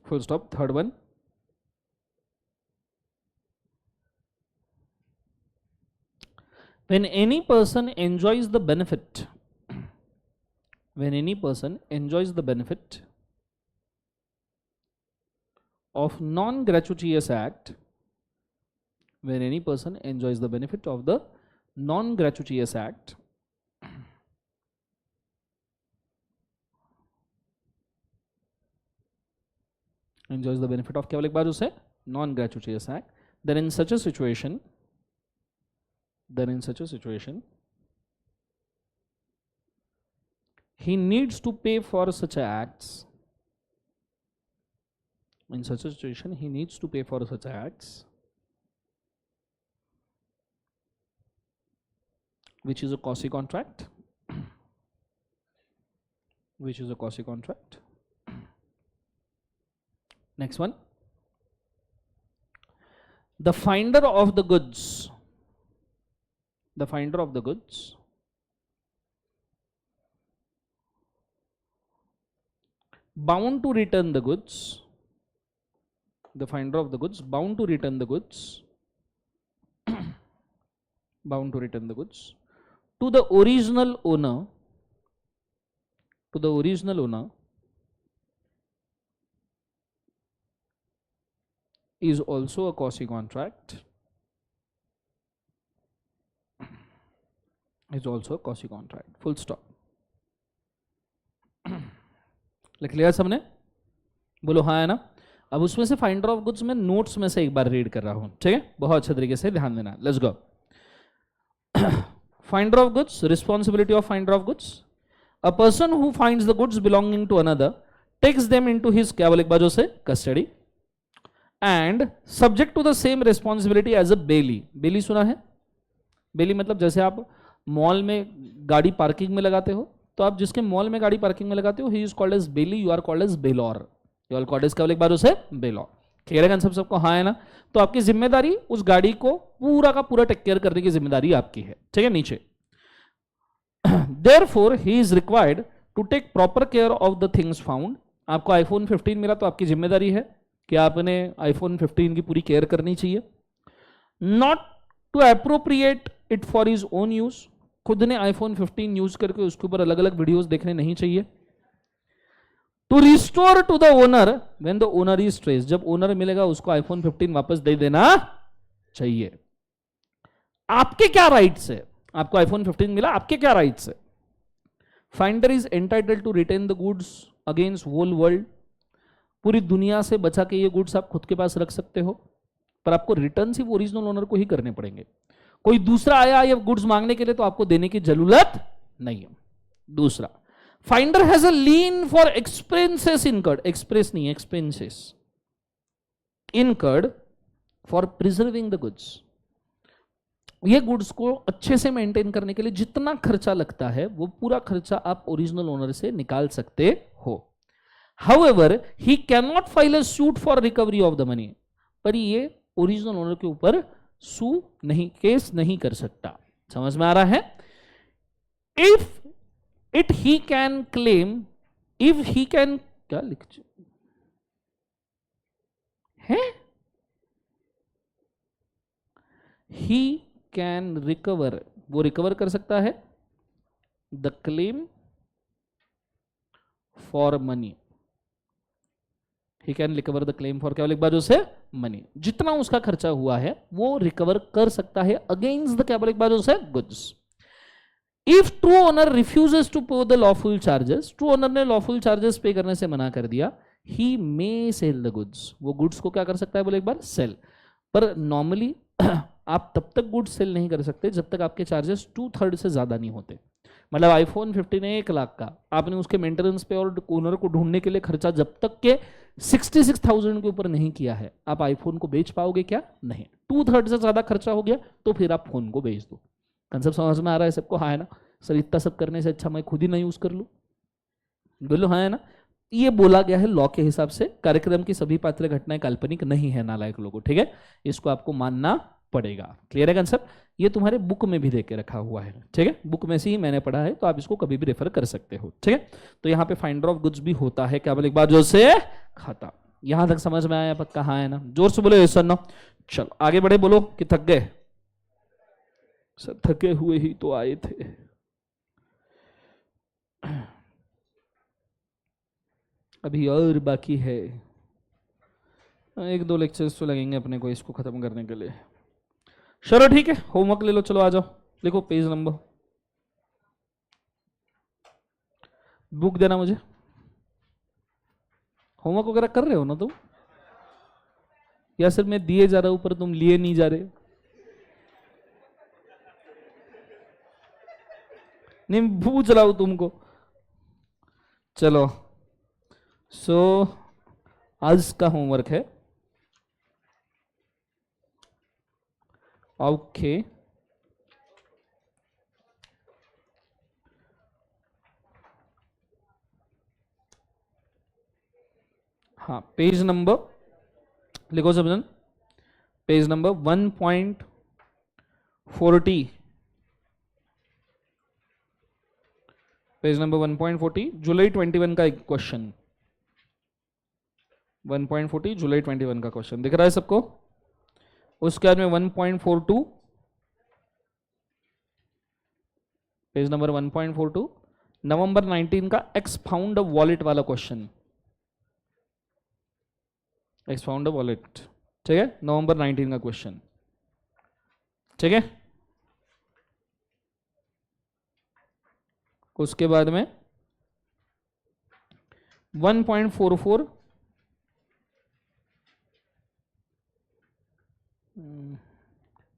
full stop। third one, when any person enjoys the benefit, of non-gratuitous act, when any person enjoys the benefit of the non-gratuitous act, enjoys the benefit of केवल एक बार उसे? non-gratuitous act, then in such a situation he needs to pay for such acts, in such a situation he needs to pay for such acts which is a quasi contract, next one, the finder of the goods, bound to return the goods, the finder of the goods bound to return the goods to the original owner, is also a quasi contract, full stop। लिख लिया सबने? बोलो हाँ है ना? अब उसमें से फाइंडर ऑफ गुड्स में नोट्स में से एक बार रीड कर रहा हूं, ठीक है, बहुत अच्छे तरीके से ध्यान देना। Let's go. Finder of goods, responsibility of finder of goods, a person who finds the goods belonging to another takes them into his, क्या बोले एक बाजू से, custody, and subject to the same responsibility as a bailee. Bailee सुना है? बेली मतलब जैसे आप मॉल में गाड़ी पार्किंग में लगाते हो, तो आप जिसके मॉल में गाड़ी पार्किंग में लगाते हो, he is called as bailee, you are called as bailor, you are called as, क्या बोले एक बाजू से, बेलॉर। क्लियर है सब सबको? हाँ है ना? तो आपकी जिम्मेदारी उस गाड़ी को पूरा का पूरा टेक केयर करने की जिम्मेदारी आपकी है, ठीक है। नीचे therefore he is required to take proper care of the things found। आपको आईफोन 15 मिला तो आपकी जिम्मेदारी है कि आपने आईफोन 15 की पूरी केयर करनी चाहिए। Not to appropriate it for his own use, खुद ने आईफोन 15 यूज करके उसके ऊपर अलग अलग वीडियोस देखने नहीं चाहिए। To restore to the owner when the owner is trace, जब ओनर मिलेगा उसको आईफोन 15 वापस दे देना चाहिए। आपके क्या राइट्स है? आपको आईफोन 15 मिला, आपके क्या राइट्स है? Finder is entitled to retain the goods against whole world, पूरी दुनिया से बचा के ये गुड्स आप खुद के पास रख सकते हो, पर आपको रिटर्न सिर्फ ओरिजिनल ओनर को ही करने पड़ेंगे। कोई दूसरा आया ये गुड्स मांगने के लिए तो आपको देने की जरूरत नहीं है। दूसरा, finder has a lien for expenses incurred, express नहीं, expenses incurred for preserving the goods, ये गुड्स को अच्छे से मेंटेन करने के लिए जितना खर्चा लगता है वो पूरा खर्चा आप ओरिजिनल ओनर से निकाल सकते हो। However he can not file a suit for recovery of the money, पर ये ओरिजिनल ओनर के ऊपर सू नहीं, केस नहीं कर सकता। समझ में आ रहा है? If it he can claim, if he can, क्या लिख है, ही कैन रिकवर, वो रिकवर कर सकता है the claim for money, he can recover the claim for, क्या बोले एक बाजू से, मनी, जितना उसका खर्चा हुआ है वो रिकवर कर सकता है अगेंस्ट द, क्या बोले एक बाजू से, goods. If true owner refuses to pay the lawful charges, true owner ने लॉफुल चार्जेस पे करने से मना कर दिया, he may sell the goods, वो गुड्स को क्या कर सकता है, बोले एक बार, सेल। पर नॉर्मली आप तब तक गुड्स सेल नहीं कर सकते जब तक आपके चार्जेस 2/3 से ज्यादा नहीं होते। मतलब आईफोन 15 है 1 लाख का, आपने उसके मेंटेनेंस पे और ओनर को ढूंढने के लिए खर्चा जब तक के 66,000 के ऊपर नहीं किया है, आप आईफोन को बेच पाओगे क्या? नहीं। 2/3 से ज्यादा खर्चा हो गया तो फिर आप फोन को बेच दो। कंसेप्ट समझ में आ रहा है सबको? हाँ है ना? सर इतना सब करने से अच्छा मैं खुद ही ना यूज कर लूं, बोलो हाँ है ना? ये बोला गया है लॉ के हिसाब से, कार्यक्रम की सभी पात्र घटनाएं काल्पनिक नहीं है नालायक लोगों, ठीक है? इसको आपको मानना पड़ेगा। क्लियर है कंसेप्ट? ये तुम्हारे बुक में भी दे के रखा हुआ है, ठीक है? बुक में से ही मैंने पढ़ा है, तो आप इसको कभी भी रेफर कर सकते हो, ठीक है? तो यहाँ पे फाइंडर ऑफ गुड्स भी होता है, क्या बोले एक बार जो से, खाता। यहां तक समझ में आया? पक्का हाँ है ना? जोर से बोलो सर नो। चलो आगे बढ़े, बोलो कि थक गए? सर थके हुए ही तो आए थे। अभी और बाकी है, 1-2 लेक्चर्स तो लगेंगे अपने को इसको खत्म करने के लिए। चलो ठीक है, होमवर्क ले लो, चलो आ जाओ, लिखो पेज नंबर, बुक देना मुझे। होमवर्क वगैरह कर रहे हो ना तुम, या सिर्फ मैं दिए जा रहा हूं पर तुम लिए नहीं जा रहे? नहीं पूछ रहा हूं तुमको। चलो सो आज का होमवर्क है, ओके हाँ, पेज नंबर लिखो समझन, पेज नंबर 1.40, पेज नंबर 1.40, जुलाई 21 का एक क्वेश्चन, 1.40 जुलाई 21 का क्वेश्चन दिख रहा है सबको? उसके बाद में 1.42, पेज नंबर 1.42, नवंबर 19 का एक्स फाउंड अ वॉलेट वाला question, x found a wallet, ठीक है? नवंबर 19 का क्वेश्चन, ठीक है? उसके बाद में 1.44,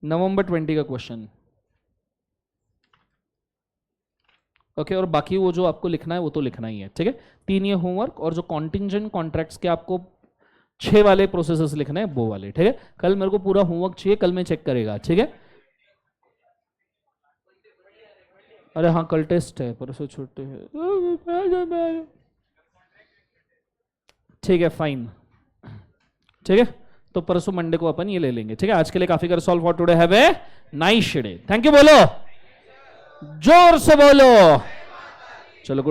नवंबर 20 का क्वेश्चन, ओके, और बाकी वो जो आपको लिखना है वो तो लिखना ही है, ठीक है। 3 ये होमवर्क, और जो कॉन्टिंजेंट कॉन्ट्रैक्ट्स के आपको 6 वाले प्रोसेसेस लिखने हैं वो वाले, ठीक है। कल मेरे को पूरा होमवर्क चाहिए, कल मैं चेक करेगा, ठीक है। अरे हाँ, कल टेस्ट है, परसों छुट्टी है, ठीक है, फाइन, ठीक है। तो परसों मंडे को अपन ये ले लेंगे, ठीक है। आज के लिए काफी कर, solve for today, have a nice day, thank you बोलो, जोर से बोलो, चलो गुड।